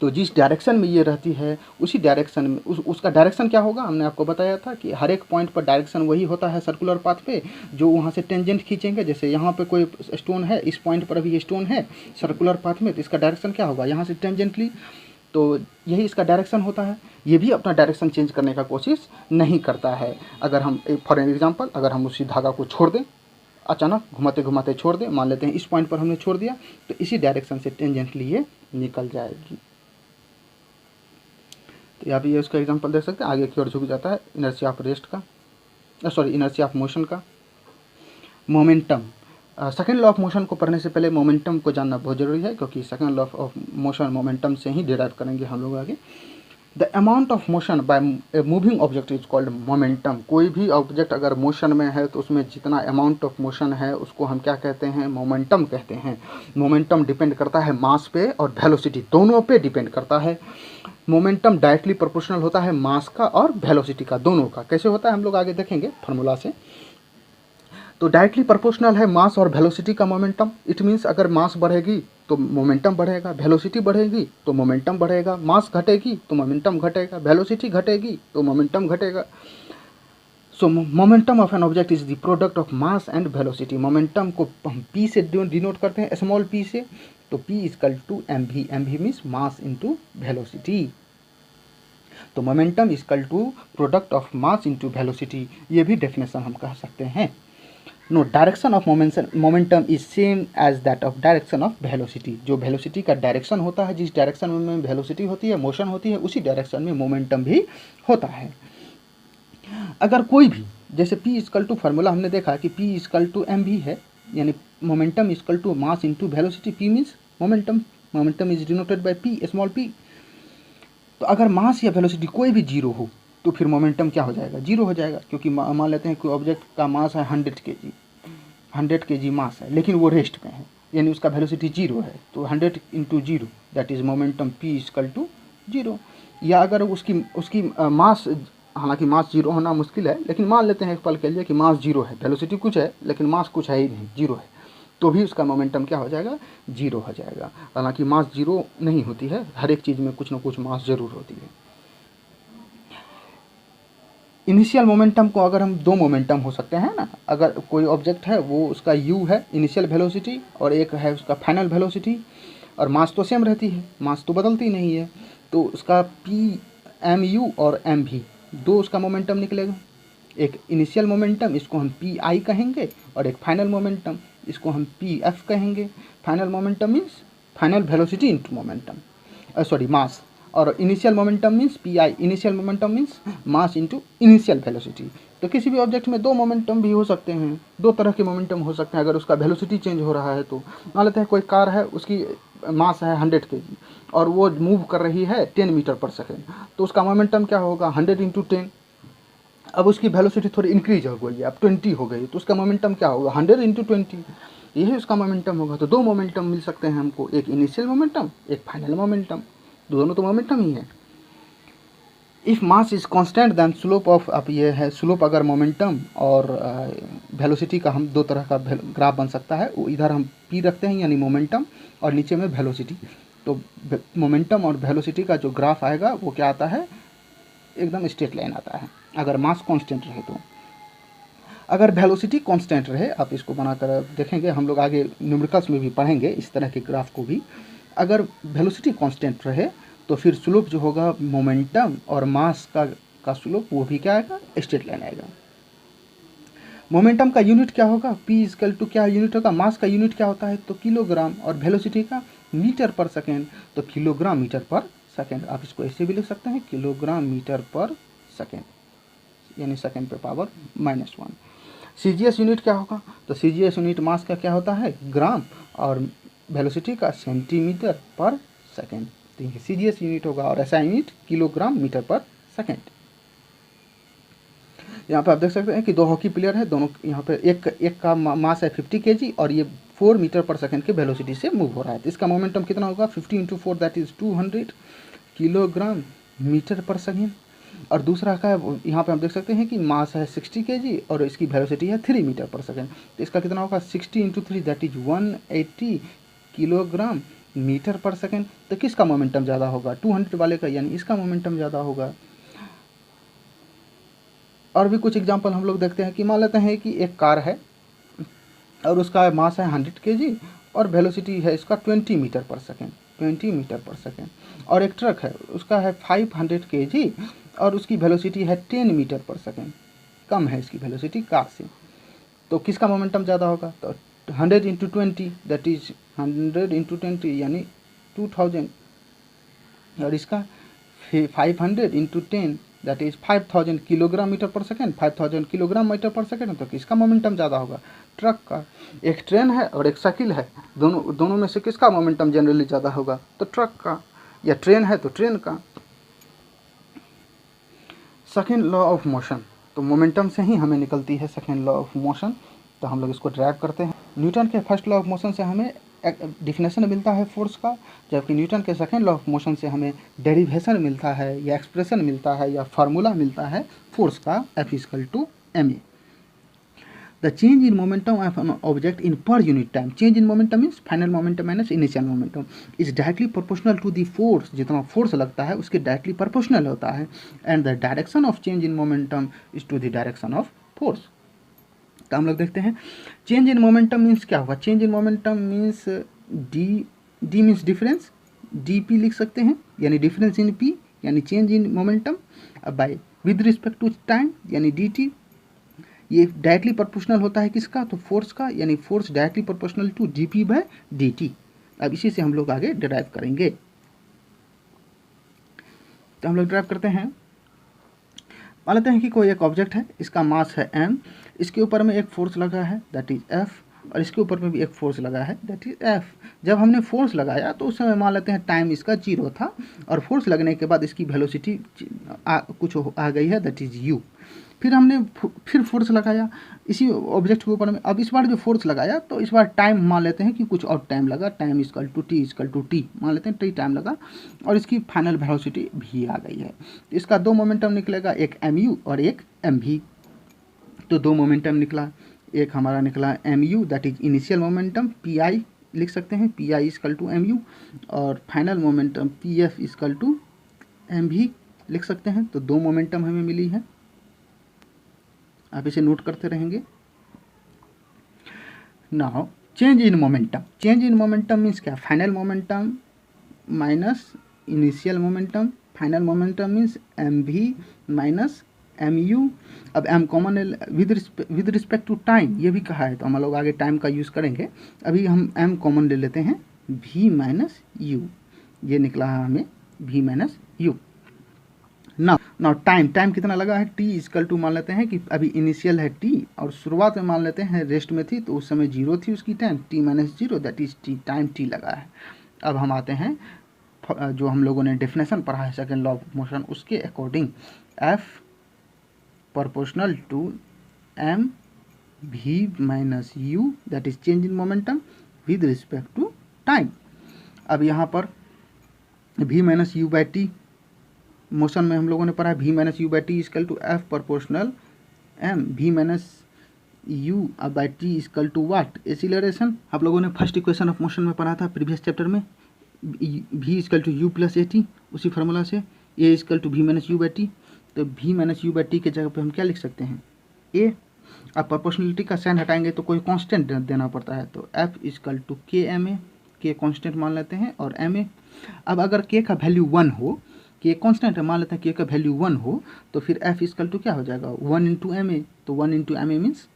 A: तो जिस डायरेक्शन में ये रहती है उसी डायरेक्शन में उसका डायरेक्शन क्या होगा, हमने आपको बताया था कि हर एक पॉइंट पर डायरेक्शन वही होता है सर्कुलर पाथ पे, जो वहाँ से टेंजेंट खींचेंगे। जैसे यहाँ पे कोई स्टोन है, इस पॉइंट पर भी ये स्टोन है सर्कुलर पाथ में, तो इसका डायरेक्शन क्या होगा, यहाँ से टेंजेंटली, तो यही इसका डायरेक्शन होता है। ये भी अपना डायरेक्शन चेंज करने का कोशिश नहीं करता है। अगर हम फॉर एग्जांपल अगर हम उसी धागा को छोड़ दें, अचानक घुमाते घुमाते छोड़ दें, मान लेते हैं इस पॉइंट पर हमने छोड़ दिया, तो इसी डायरेक्शन से टेंजेंटली ये निकल जाएगी। तो यहाँ पे ये उसका एग्जांपल देख सकते हैं, आगे की ओर झुक जाता है, इनर्शिया ऑफ रेस्ट का, इनर्शिया ऑफ मोशन का। Momentum, second law of motion को पढ़ने से पहले मोमेंटम को जानना बहुत जरूरी है, क्योंकि second law of motion momentum से ही डिराइव करेंगे हम लोग आगे। The amount of motion by a moving object is called momentum. कोई भी ऑब्जेक्ट अगर मोशन में है तो उसमें जितना अमाउंट ऑफ मोशन है उसको हम क्या कहते हैं, मोमेंटम कहते हैं। मोमेंटम डिपेंड करता है मास पे और वेलोसिटी, दोनों पे डिपेंड करता है। मोमेंटम डायरेक्टली प्रोपोर्शनल होता है मास का और वेलोसिटी का, दोनों का। कैसे होता है हम लोग आगे देखेंगे फार्मूला से। तो डायरेक्टली प्रोपोर्शनल है मास और वेलोसिटी का मोमेंटम। इट मीन्स अगर मास बढ़ेगी तो मोमेंटम बढ़ेगा, वेलोसिटी बढ़ेगी तो मोमेंटम बढ़ेगा, मास घटेगी तो मोमेंटम घटेगा, वेलोसिटी घटेगी तो मोमेंटम घटेगा। सो momentum of an object is the product of mass and velocity. Momentum को हम पी से डिनोट करते हैं, स्मॉल पी से, तो P is equal to M V. M V means mass into velocity. तो momentum equal to product of mass into velocity, ये भी डेफिनेशन हम कह सकते हैं। No, direction of momentum is same as that of direction of velocity. जो velocity का direction होता है, जिस डायरेक्शन में वेलोसिटी होती है, मोशन होती है, उसी डायरेक्शन में मोमेंटम भी होता है। अगर कोई भी, जैसे P इक्वल टू फार्मूला हमने देखा कि P इक्वल टू एम भी है, यानी momentum equal to mass into velocity. P means momentum, momentum is denoted by P, small p। तो अगर मास या वेलोसिटी कोई भी जीरो हो तो फिर मोमेंटम क्या हो जाएगा, जीरो हो जाएगा। क्योंकि मान लेते हैं कोई ऑब्जेक्ट का मास है 100 kg, 100 kg मास है, लेकिन वो रेस्ट में है, यानी उसका वेलोसिटी जीरो है। तो 100 into zero that is momentum P equal to zero. या अगर उसकी मास, हालांकि मास जीरो होना मुश्किल है, लेकिन मान लेते हैं एक पल के लिए कि मास जीरो है, वेलोसिटी कुछ है लेकिन मास कुछ है ही नहीं, जीरो है, तो भी उसका मोमेंटम क्या हो जाएगा, जीरो हो जाएगा। हालांकि मास जीरो नहीं होती है, हर एक चीज़ में कुछ ना कुछ मास जरूर होती है। इनिशियल मोमेंटम को अगर हम दो मोमेंटम हो सकते हैं ना, अगर कोई ऑब्जेक्ट है वो उसका u है इनिशियल वेलोसिटी, और एक है उसका फाइनल वेलोसिटी, और मास तो सेम रहती है, मास तो बदलती नहीं है, तो उसका p mu और m भी दो उसका मोमेंटम निकलेगा। एक इनिशियल मोमेंटम, इसको हम pi कहेंगे, और एक फाइनल मोमेंटम, इसको हम pf कहेंगे। Final momentum means final velocity into momentum, sorry mass, और initial momentum means pi, initial momentum means mass into initial velocity. तो किसी भी ऑब्जेक्ट में दो मोमेंटम भी हो सकते हैं, दो तरह के मोमेंटम हो सकते हैं अगर उसका वेलोसिटी चेंज हो रहा है तो। मान लेते हैं कोई कार है, उसकी मास है 100 kg और वो मूव कर रही है 10 मीटर पर सेकेंड, तो उसका मोमेंटम क्या होगा, 100 इंटू 10। अब उसकी वेलोसिटी थोड़ी इंक्रीज हो गई है, अब 20 हो गई, तो उसका मोमेंटम क्या होगा, 100 इंटू 20, यही उसका मोमेंटम होगा। तो दो मोमेंटम मिल सकते हैं हमको, एक इनिशियल मोमेंटम, एक फाइनल मोमेंटम, दोनों तो मोमेंटम ही है। If mass is constant then slope of, अब ये है स्लोप, अगर मोमेंटम और वेलोसिटी का हम दो तरह का ग्राफ बन सकता है, वो इधर हम p रखते हैं यानी मोमेंटम, और नीचे में वेलोसिटी। तो मोमेंटम और वेलोसिटी का जो ग्राफ आएगा वो क्या आता है, एकदम स्ट्रेट लाइन आता है अगर मास कांस्टेंट रहे तो। अगर वेलोसिटी कांस्टेंट रहे, आप इसको बनाकर देखेंगे, हम लोग आगे न्यूमेरिकल्स में भी पढ़ेंगे इस तरह के ग्राफ को भी। अगर वेलोसिटी कांस्टेंट रहे तो फिर स्लोप जो होगा मोमेंटम और मास का स्लोप, वो भी क्या आएगा, स्ट्रेट लाइन आएगा। मोमेंटम का यूनिट क्या होगा, p इक्वल टू क्या यूनिट होगा, मास का यूनिट क्या होता है तो किलोग्राम, और वेलोसिटी का मीटर पर सेकेंड, तो किलोग्राम मीटर पर सेकेंड। आप इसको ऐसे भी लिख सकते हैं, किलोग्राम मीटर पर सेकेंड, यानी सेकेंड पे पावर -1। CGS यूनिट क्या होगा, तो CGS यूनिट मास का क्या होता है, ग्राम, और वेलोसिटी का सेंटीमीटर पर सेकेंड। तो ये CGS यूनिट होगा, और ऐसा unit kilogram metre per second. यहाँ पे आप देख सकते हैं कि दो हॉकी प्लेयर है, दोनों यहाँ पे एक का मास है 50 kg, और ये 4 मीटर पर सेकेंड के वेलोसिटी से मूव हो रहा है। तो इसका मोमेंटम कितना होगा, 50 into 4 that is 200 kilogram metre per second. और दूसरा का है, यहाँ पे हम देख सकते हैं कि मास है 60 kg और इसकी वेलोसिटी है 3 मीटर पर सेकेंड। तो इसका कितना होगा, 60 into 3 that is 180 kilogram metre per second. तो किसका मोमेंटम ज़्यादा होगा, 200 वाले का, यानी इसका मोमेंटम ज़्यादा होगा। और भी कुछ एग्जांपल हम लोग देखते हैं कि मान लेते हैं कि एक कार है और उसका मास है 100 kg और वेलोसिटी है इसका 20 metre per second, 20 metre per second. और एक ट्रक है, उसका है 500 kg और उसकी वेलोसिटी है 10 मीटर पर सेकेंड, कम है इसकी वेलोसिटी कार से। तो किसका मोमेंटम ज़्यादा होगा, तो 100 इंटू 20 दैट इज 100 इंटू 20 यानी 2000, और इसका 500 into 10 that is 5000 kilogram metre per second, 5000 kilogram metre per second. तो किसका मोमेंटम ज़्यादा होगा, ट्रक का। एक ट्रेन है और एक साइकिल है, दोनों में से किसका मोमेंटम जनरली ज़्यादा होगा, तो ट्रक का। या ट्रेन है तो ट्रेन का। सेकेंड लॉ ऑफ मोशन, तो मोमेंटम से ही हमें निकलती है सेकेंड लॉ ऑफ मोशन। तो हम लोग इसको ड्राइव करते हैं। न्यूटन के फर्स्ट लॉ ऑफ मोशन से हमें डिफिनेशन मिलता है फोर्स का, जबकि न्यूटन के सेकेंड लॉ ऑफ मोशन से हमें डेरिवेशन मिलता है, या एक्सप्रेशन मिलता है, या फार्मूला मिलता है फोर्स का, F = ma। The change in momentum of an object in per unit time, change in momentum means final momentum minus initial momentum, is directly proportional to the force, जितना force लगता है उसके directly proportional होता है, and the direction of change in momentum is to the direction of force। तो हम लोग देखते हैं चेंज इन मोमेंटम मीन्स क्या होगा, change in momentum means D means difference, D P लिख सकते हैं, यानी डिफरेंस इन पी यानी change in momentum by with respect to time यानी dt। ये डायरेक्टली प्रोपोर्शनल होता है किसका, तो फोर्स का, यानी force directly proportional to dp by dt। अब इसी से हम लोग आगे डिराइव करेंगे। तो हम लोग डिराइव करते हैं, मान लेते हैं कि कोई एक ऑब्जेक्ट है, इसका मास है m, इसके ऊपर में एक फोर्स लगा है दैट इज F, और इसके ऊपर में भी एक फोर्स लगा है दैट इज F। जब हमने फोर्स लगाया तो उस समय मान लेते हैं टाइम इसका 0 था, और फोर्स लगने के बाद इसकी वेलोसिटी कुछ आ गई है दैट इज u। फिर हमने फिर फोर्स लगाया इसी ऑब्जेक्ट के ऊपर में, अब इस बार जो फोर्स लगाया तो इस बार टाइम मान लेते हैं कि कुछ और टाइम लगा, टाइम इक्वल टू टी मान लेते हैं, टी टाइम लगा, और इसकी फाइनल वेलोसिटी भी आ गई है। इसका दो मोमेंटम निकलेगा, एक mu और एक mv। तो दो मोमेंटम निकला, एक हमारा निकला mu that is initial momentum pi लिख सकते हैं, pi इक्वल टू mu, और final momentum pf equal to mv लिख सकते हैं। तो दो मोमेंटम हमें मिली है, आप इसे नोट करते रहेंगे। Now change in momentum, change in momentum means क्या, final momentum minus initial momentum, final momentum means mv minus mu। अब m common with respect to time ये भी कहा है, तो हम लोग आगे टाइम का यूज़ करेंगे। अभी हम m कॉमन ले लेते हैं, v माइनस u, ये निकला है हमें v माइनस u। ना टाइम कितना लगा है, t इक्वल टू मान लेते हैं कि अभी इनिशियल है t, और शुरुआत में मान लेते हैं रेस्ट में थी, तो उस समय 0 थी उसकी time, t minus 0 that is t, time t लगा है। अब हम आते हैं जो हम लोगों ने डेफिनेशन पढ़ा है सेकेंड लॉ ऑफ मोशन, उसके according f proportional to m v minus u that is change in momentum with respect to time. अब यहाँ पर v minus u by T, motion में हम लोगों ने पढ़ा v minus U by T equal to F proportional m v minus U by T equal to what, acceleration. आप लोगों ने फर्स्ट इक्वेशन ऑफ मोशन में पढ़ा था प्रीवियस चैप्टर में, v equal to U plus A T, उसी formula से a equal to v minus U by T. तो v minus U by T के जगह पे हम क्या लिख सकते हैं, a। अब प्रोपोर्शनलिटी का साइन हटाएंगे तो कोई कांस्टेंट देना पड़ता है, तो f इक्वल टू के एम ए, के कॉन्स्टेंट मान लेते हैं, और एम ए। अब अगर k का वैल्यू 1 हो, के कॉन्स्टेंट है, मान लेते हैं के का वैल्यू 1 हो, तो फिर f इक्वल टू क्या हो जाएगा, 1 इंटू एम ए। तो 1 into M A means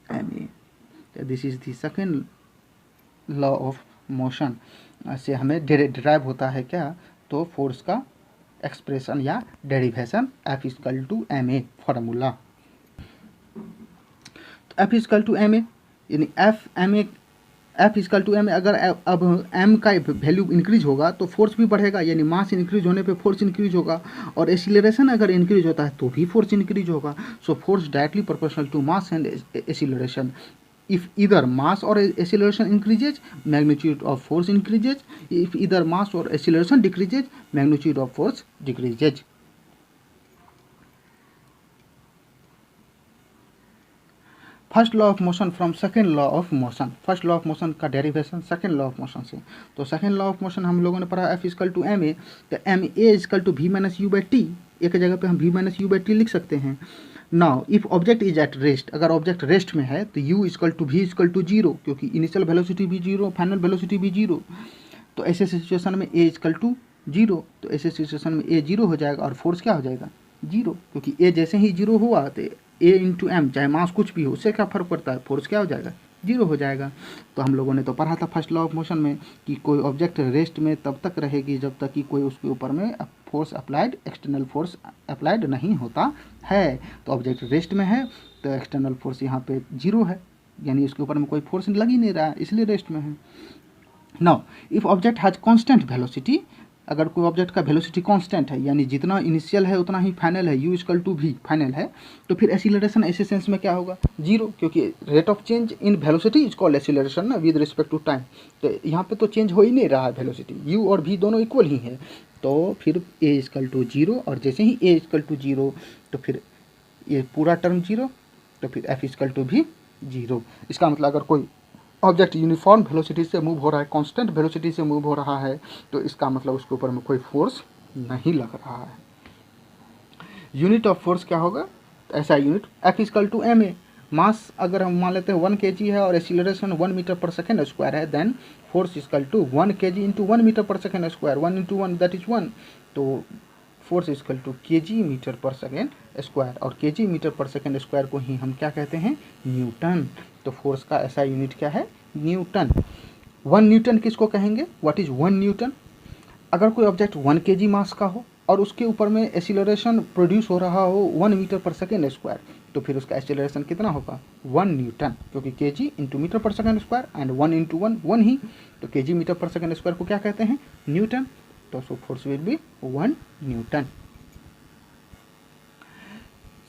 A: M A. This is the second law of motion से हमें डिराइव होता है क्या, तो फोर्स का एक्सप्रेशन या derivation f equal to M A formula. तो f equal to M A यानी एफ इक्वल टू एम। अगर अब m का वैल्यू इंक्रीज होगा तो फोर्स भी बढ़ेगा, यानी मास इंक्रीज होने पे फोर्स इंक्रीज होगा, और एक्सीलरेशन अगर इंक्रीज होता है तो भी फोर्स इंक्रीज होगा। So force directly proportional to mass and acceleration. If either mass or acceleration increases, magnitude of force increases. If either mass or acceleration decreases, magnitude of force decreases. First law of motion from second law of motion. First law of motion का derivation second law of motion से। तो second law of motion हम लोगों ने पढ़ा F equal to M A, तो M A equal to V minus U by T. एक जगह पे हम V minus U by T लिख सकते हैं। Now if object is at rest, अगर ऑब्जेक्ट रेस्ट में है तो u equal to V equal to 0, क्योंकि इनिशियल वेलोसिटी भी 0, फाइनल वेलोसिटी भी 0। तो ऐसे सिचुएशन में a इक्वल टू 0, तो ऐसे सिचुएशन में a 0 हो जाएगा और फोर्स क्या हो जाएगा 0, क्योंकि a जैसे ही 0 हुआ तो a इंटू एम, चाहे मास कुछ भी हो, उससे क्या फर्क पड़ता है, फोर्स क्या हो जाएगा 0 हो जाएगा। तो हम लोगों ने तो पढ़ा था फर्स्ट लॉ ऑफ मोशन में कि कोई ऑब्जेक्ट रेस्ट में तब तक रहेगी जब तक कि कोई उसके ऊपर में force applied, external force applied नहीं होता है। तो ऑब्जेक्ट रेस्ट में है तो एक्सटर्नल फोर्स यहाँ पे 0 है, यानी उसके ऊपर में कोई फोर्स लग ही नहीं रहा है, इसलिए रेस्ट में है। Now if object has constant velocity, अगर कोई ऑब्जेक्ट का वेलोसिटी कांस्टेंट है, यानी जितना इनिशियल है उतना ही फाइनल है, u equal to v final है, तो फिर एक्सीलरेशन ऐसे सेंस में क्या होगा 0, क्योंकि rate of change in velocity is called acceleration ना, विद रिस्पेक्ट टू टाइम। तो यहाँ पे तो चेंज हो ही नहीं रहा है वेलोसिटी, u और v दोनों इक्वल ही है। तो फिर a इक्वल टू 0, और जैसे ही a इक्वल टू 0 तो फिर ये पूरा टर्म 0, तो फिर f इक्वल टू भी 0। इसका मतलब अगर कोई ऑब्जेक्ट यूनिफॉर्म वेलोसिटी से मूव हो रहा है, कांस्टेंट वेलोसिटी से मूव हो रहा है, तो इसका मतलब उसके ऊपर में कोई फोर्स नहीं लग रहा है। यूनिट ऑफ फोर्स क्या होगा, ऐसा unit F equal to M A. Mass अगर हम मान लेते हैं 1 kg है और acceleration 1 metre per second square है, then force equal to 1 kg into 1 metre per second square, 1 into 1 that is 1। तो force equal to KG metre per second square, और KG metre per second square को ही हम क्या कहते हैं, newton. तो फोर्स का ऐसा यूनिट क्या है, न्यूटन। 1 न्यूटन किसको कहेंगे, व्हाट इज 1 न्यूटन। अगर कोई ऑब्जेक्ट 1 केजी मास का हो और उसके ऊपर में एक्सीलरेशन प्रोड्यूस हो रहा हो 1 मीटर पर सेकेंड स्क्वायर, तो फिर उसका एक्सीलरेशन कितना होगा, 1 न्यूटन, क्योंकि KG into metre per second square and 1 into 1 1 ही, तो KG metre per second square को क्या कहते हैं, न्यूटन। तो so force will be 1 newton.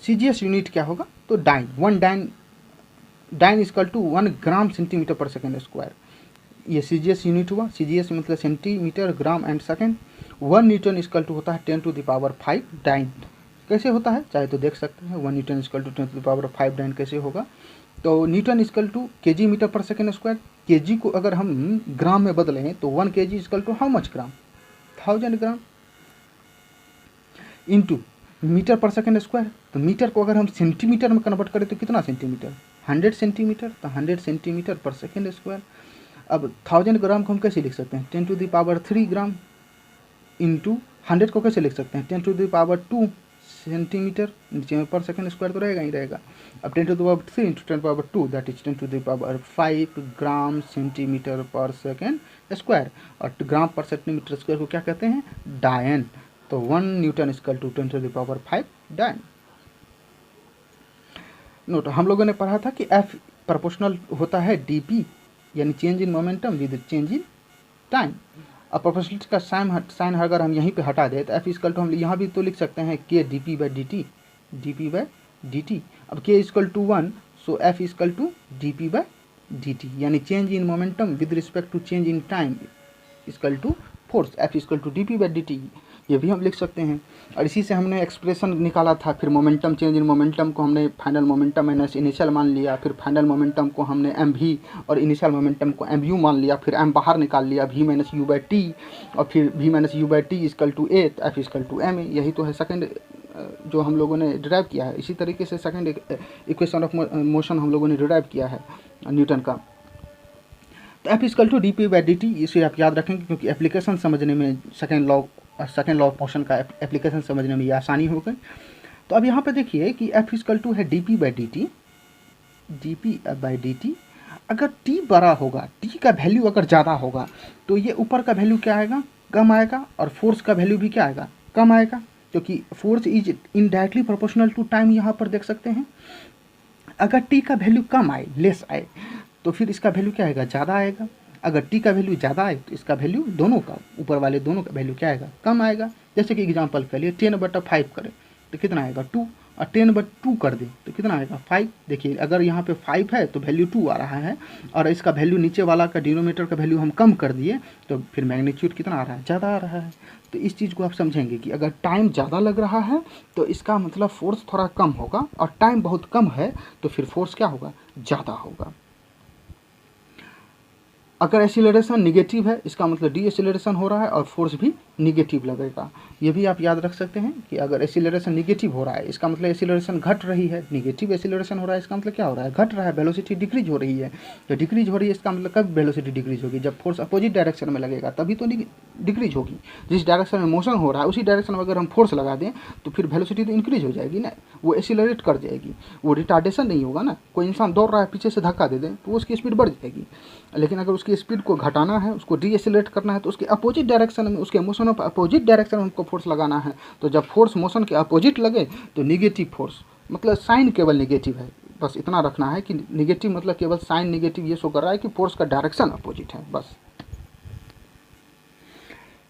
A: CGS unit क्या होगा, तो dyne, 1 dyne equal to 1 gram centimetre per second square, ये सीजीएस यूनिट हुआ। सीजीएस मतलब centimetre gram and second. 1 newton equal to होता है 10 टू द पावर 5 डाइन। कैसे होता है, चाहे तो देख सकते हैं, 1 newton equal to 10 to the power 5 dyne कैसे होगा। तो newton equal to KG metre per second square, KG को अगर हम ग्राम में बदलें तो 1 KG equal to how much gram, 1000 gram, into metre per second square, तो मीटर को अगर हम सेंटीमीटर में कन्वर्ट करें तो कितना सेंटीमीटर, 100 सेंटीमीटर, तो 100 सेंटीमीटर पर सेकेंड स्क्वायर। अब 1000 ग्राम को हम कैसे लिख सकते हैं, 10 to the power 3 gram, into 100 को कैसे लिख सकते हैं, 10 टू द पावर 2 सेंटीमीटर, नीचे में पर सेकेंड स्क्वायर तो रहेगा ही रहेगा। अब 10 to the power 3 into 10 to the power 2 that is 10 to the power 5 gram centimetre per second square, और ग्राम पर सेंटीमीटर स्क्वायर को क्या कहते हैं, डायन। तो 1 newton equal to 10 to the power 5 dyne. Note, हम लोगों ने पढ़ा था कि एफ प्रोपोर्शनल होता है डीपी, यानी change in momentum with change in time. अब प्रोपोर्शनलिटी का साइन अगर हम यहीं पे हटा दें तो एफ इक्वल टू हम यहाँ भी तो लिख सकते हैं K D P by D T, D P by D T. अब K equal to 1, so F equal to D P by D T, यानी change in momentum with respect to change in time equal to force, F equal to D P by D T, ये भी हम लिख सकते हैं। और इसी से हमने एक्सप्रेशन निकाला था, फिर मोमेंटम चेंज इन मोमेंटम को हमने फाइनल मोमेंटम माइनस इनिशियल मान लिया, फिर फाइनल मोमेंटम को हमने एम भी और इनिशियल मोमेंटम को एम यू मान लिया, फिर एम बाहर निकाल लिया, V minus U by T, और फिर V minus U by T equal to A, F equal to M A. यही तो है सेकंड जो हम लोगों ने डिराइव किया है। इसी तरीके से सेकंड इक्वेशन ऑफ मोशन हम लोगों ने डिराइव किया है न्यूटन का। तो F equal to D P by D T, इसे आप याद रखेंगे क्योंकि एप्लीकेशन समझने में सेकंड लॉ ऑफ मोशन का एप्लीकेशन समझने में ये आसानी हो गई। तो अब यहाँ पे देखिए कि एफ इक्वल टू है D P by D T, D P by D T. अगर टी बड़ा होगा, टी का वैल्यू अगर ज़्यादा होगा तो ये ऊपर का वैल्यू क्या आएगा, कम आएगा, और फोर्स का वैल्यू भी क्या आएगा, कम आएगा, क्योंकि force is indirectly proportional to time, यहाँ पर देख सकते हैं। अगर टी का वैल्यू कम आए, लेस आए, तो फिर इसका वैल्यू क्या आएगा, ज़्यादा आएगा। अगर टी का वैल्यू ज़्यादा आए तो इसका वैल्यू दोनों का, ऊपर वाले दोनों का वैल्यू क्या आएगा, कम आएगा। जैसे कि एग्जांपल के लिए 10/5 करें तो कितना आएगा 2, और 10/2 कर दें तो कितना आएगा 5। देखिए अगर यहाँ पे 5 है तो वैल्यू 2 आ रहा है, और इसका वैल्यू नीचे वाला का डिनोमिनेटर का वैल्यू हम कम कर दिए तो फिर मैग्नीट्यूड कितना आ रहा है, ज़्यादा आ रहा है। तो इस चीज़ को आप समझेंगे कि अगर टाइम ज़्यादा लग रहा है तो इसका मतलब फोर्स थोड़ा कम होगा, और टाइम बहुत कम है तो फिर फोर्स क्या होगा, ज़्यादा होगा। अगर एक्सीलरेशन निगेटिव है इसका मतलब डी एक्सीलरेशन हो रहा है और फोर्स भी निगेटिव लगेगा। ये भी आप याद रख सकते हैं कि अगर एक्सीलरेशन निगेटिव हो रहा है इसका मतलब एक्सीलरेशन घट रही है, निगेटिव एक्सीलरेशन हो रहा है इसका मतलब क्या हो रहा है, घट रहा है, वेलोसिटी डिक्रीज हो रही है। तो डिक्रीज हो रही है इसका मतलब कब वेलोसिटी डिक्रीज होगी, जब फोर्स अपोजिट डायरेक्शन में लगेगा तभी तो डिक्रीज होगी। जिस डायरेक्शन में मोशन हो रहा है उसी डायरेक्शन में अगर हम फोर्स लगा दें तो फिर वेलोसिटी तो इंक्रीज हो जाएगी ना, वो एक्सीलरेट कर जाएगी, वो रिटार्डेशन नहीं होगा ना। कोई इंसान दौड़ रहा है पीछे से धक्का दे दें तो उसकी स्पीड बढ़ जाएगी, लेकिन अगर उसकी स्पीड को घटाना है, उसको डीएक्सेलरेट करना है तो उसके अपोजिट डायरेक्शन में, उसके मोशन ऑफ अपोजिट डायरेक्शन में हमको फोर्स लगाना है। तो जब फोर्स मोशन के अपोजिट लगे तो निगेटिव फोर्स, मतलब साइन केवल निगेटिव है, बस इतना रखना है कि निगेटिव मतलब केवल साइन निगेटिव ये शो कर रहा है कि फोर्स का डायरेक्शन अपोजिट है, बस।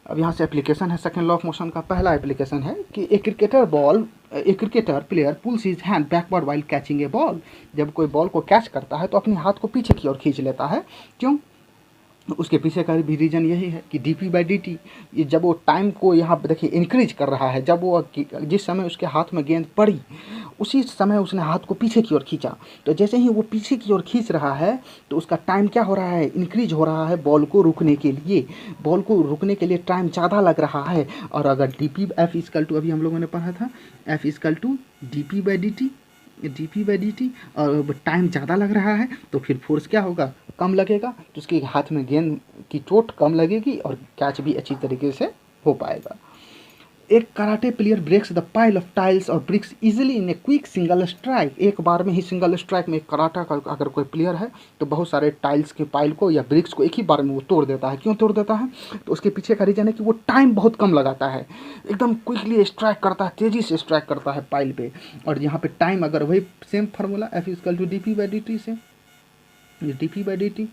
A: अब यहाँ से एप्लीकेशन है सेकंड लॉ ऑफ मोशन का। पहला एप्लीकेशन है कि a cricketer player pulls his hand backward while catching a ball. जब कोई बॉल को कैच करता है तो अपने हाथ को पीछे की ओर खींच लेता है, क्यों? उसके पीछे का भी रीज़न यही है कि D P by D T, ये जब वो टाइम को यहाँ पर देखिए इंक्रीज कर रहा है, जब वो जिस समय उसके हाथ में गेंद पड़ी उसी समय उसने हाथ को पीछे की ओर खींचा, तो जैसे ही वो पीछे की ओर खींच रहा है तो उसका टाइम क्या हो रहा है, इंक्रीज हो रहा है बॉल को रुकने के लिए। बॉल को रुकने के लिए टाइम ज़्यादा लग रहा है। और अगर D P F equal to, अभी हम लोगों ने पढ़ा था F equal to D P by D T, और टाइम ज़्यादा लग रहा है तो फिर फोर्स क्या होगा, कम लगेगा, तो उसके हाथ में गेंद की चोट कम लगेगी और कैच भी अच्छी तरीके से हो पाएगा। एक karate player breaks the pile of tiles और bricks easily in a quick single strike. एक बार में ही सिंगल स्ट्राइक में कराटा का अगर कोई प्लेयर है तो बहुत सारे टाइल्स के पाइल को या ब्रिक्स को एक ही बार में वो तोड़ देता है। क्यों तोड़ देता है? तो उसके पीछे का रीजन है कि वो टाइम बहुत कम लगाता है, एकदम क्विकली स्ट्राइक करता है, तेज़ी से स्ट्राइक करता है पाइल पे। और यहाँ पे टाइम अगर वही same formula F equal to dp/dt से, dp/dt।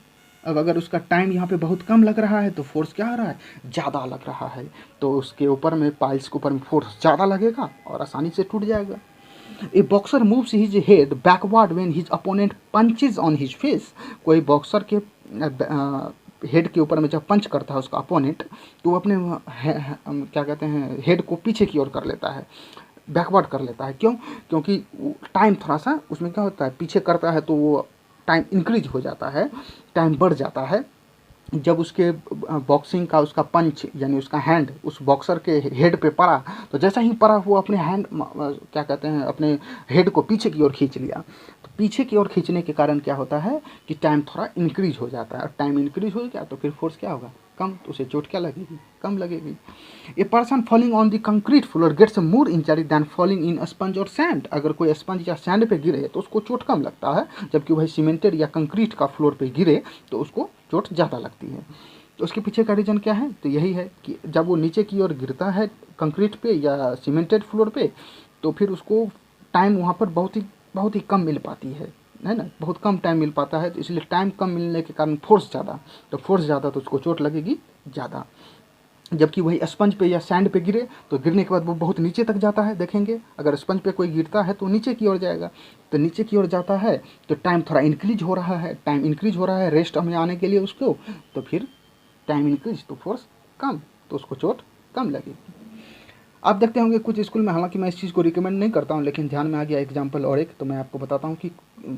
A: अब अगर उसका टाइम यहाँ पे बहुत कम लग रहा है तो फोर्स क्या आ रहा है? ज़्यादा लग रहा है। तो उसके ऊपर में पाइल्स के ऊपर में फोर्स ज़्यादा लगेगा और आसानी से टूट जाएगा। A boxer moves his head backward when his opponent punches on his face. कोई बॉक्सर के हेड के ऊपर में जब पंच करता है उसका अपोनेंट तो वो अपने क्या कहते हैं हेड को पीछे की ओर कर लेता है, बैकवर्ड कर लेता है। क्यों? क्योंकि टाइम थोड़ा सा उसमें क्या होता है, पीछे करता है तो वो टाइम इंक्रीज हो जाता है, टाइम बढ़ जाता है। जब उसके बॉक्सिंग का उसका पंच यानी उसका हैंड उस बॉक्सर के हेड पे पड़ा तो जैसा ही पड़ा वो अपने हैंड क्या कहते हैं अपने हेड को पीछे की ओर खींच लिया। तो पीछे की ओर खींचने के कारण क्या होता है कि टाइम थोड़ा इंक्रीज हो जाता है। और टाइम इंक्रीज हो गया तो फिर फोर्स क्या होगा? कम। तो उसे चोट क्या लगेगी? कम लगेगी। A person falling on the concrete floor gets more injury than falling in sponge और सैंड। अगर कोई स्पंज या सैंड पे गिरे तो उसको चोट कम लगता है, जबकि वही सीमेंटेड या कंक्रीट का फ्लोर पे गिरे तो उसको चोट ज़्यादा लगती है। तो उसके पीछे का रीज़न क्या है? तो यही है कि जब वो नीचे की ओर गिरता है कंक्रीट पे या सीमेंटेड फ्लोर पे तो फिर उसको टाइम वहाँ पर बहुत ही कम मिल पाती है ना, बहुत कम टाइम मिल पाता है। तो इसलिए टाइम कम मिलने के कारण फोर्स ज़्यादा, तो फोर्स ज़्यादा तो उसको चोट लगेगी ज़्यादा। जबकि वही स्पंज पे या सैंड पे गिरे तो गिरने के बाद वो बहुत नीचे तक जाता है। देखेंगे अगर स्पंज पे कोई गिरता है तो नीचे की ओर जाएगा, तो नीचे की ओर जाता है तो टाइम थोड़ा इंक्रीज हो रहा है, टाइम इंक्रीज हो रहा है रेस्ट में आने के लिए उसको, तो फिर टाइम इंक्रीज तो फोर्स कम, तो उसको चोट कम लगेगी। आप देखते होंगे कुछ स्कूल में, हालांकि मैं इस चीज़ को रिकमेंड नहीं करता हूं, लेकिन ध्यान में आ गया एग्जांपल और एक, तो मैं आपको बताता हूं कि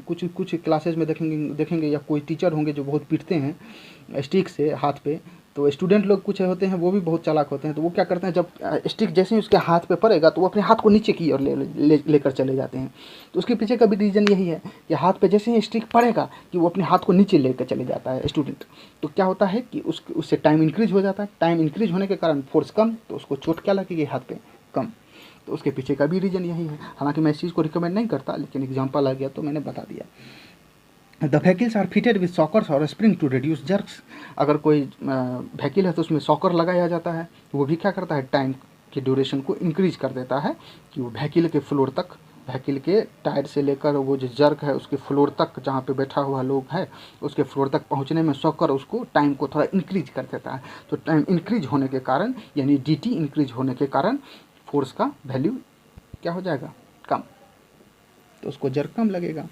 A: कुछ क्लासेस में देखेंगे या कोई टीचर होंगे जो बहुत पीटते हैं स्टिक से हाथ पे। तो स्टूडेंट लोग कुछ होते हैं वो भी बहुत चालाक होते हैं, तो वो क्या करते हैं जब स्टिक जैसे ही उसके हाथ पे पड़ेगा तो वो अपने हाथ को नीचे की ओर लेकर चले जाते हैं। तो उसके पीछे का भी रीज़न यही है कि हाथ पे जैसे ही स्टिक पड़ेगा कि वो अपने हाथ को नीचे लेकर चले जाता है स्टूडेंट। तो क्या होता है कि उससे टाइम इंक्रीज हो जाता है, टाइम इंक्रीज होने के कारण फोर्स कम, तो उसको चोट क्या लगेगी? हाथ पे कम। तो उसके पीछे का भी रीज़न यही है। हालांकि मैं इस चीज़ को रिकमेंड नहीं करता, लेकिन एग्जांपल आ गया तो मैंने बता दिया। The vehicles are fitted with shockers और स्प्रिंग टू रिड्यूस जर्क्स। अगर कोई व्हीकल है तो उसमें सॉकर लगाया जाता है, वो भी क्या करता है? टाइम की ड्यूरेशन को इंक्रीज कर देता है कि वो व्हीकल के फ्लोर तक, व्हीकल के टायर से लेकर वो जो जर्क है उसके फ्लोर तक, जहाँ पे बैठा हुआ लोग है उसके फ्लोर तक पहुँचने में सॉकर उसको टाइम को थोड़ा इंक्रीज कर देता है। तो टाइम इंक्रीज होने के कारण यानी dt इंक्रीज होने के कारण फोर्स का वैल्यू क्या हो जाएगा? कम, तो उसको जर्क कम लगेगा।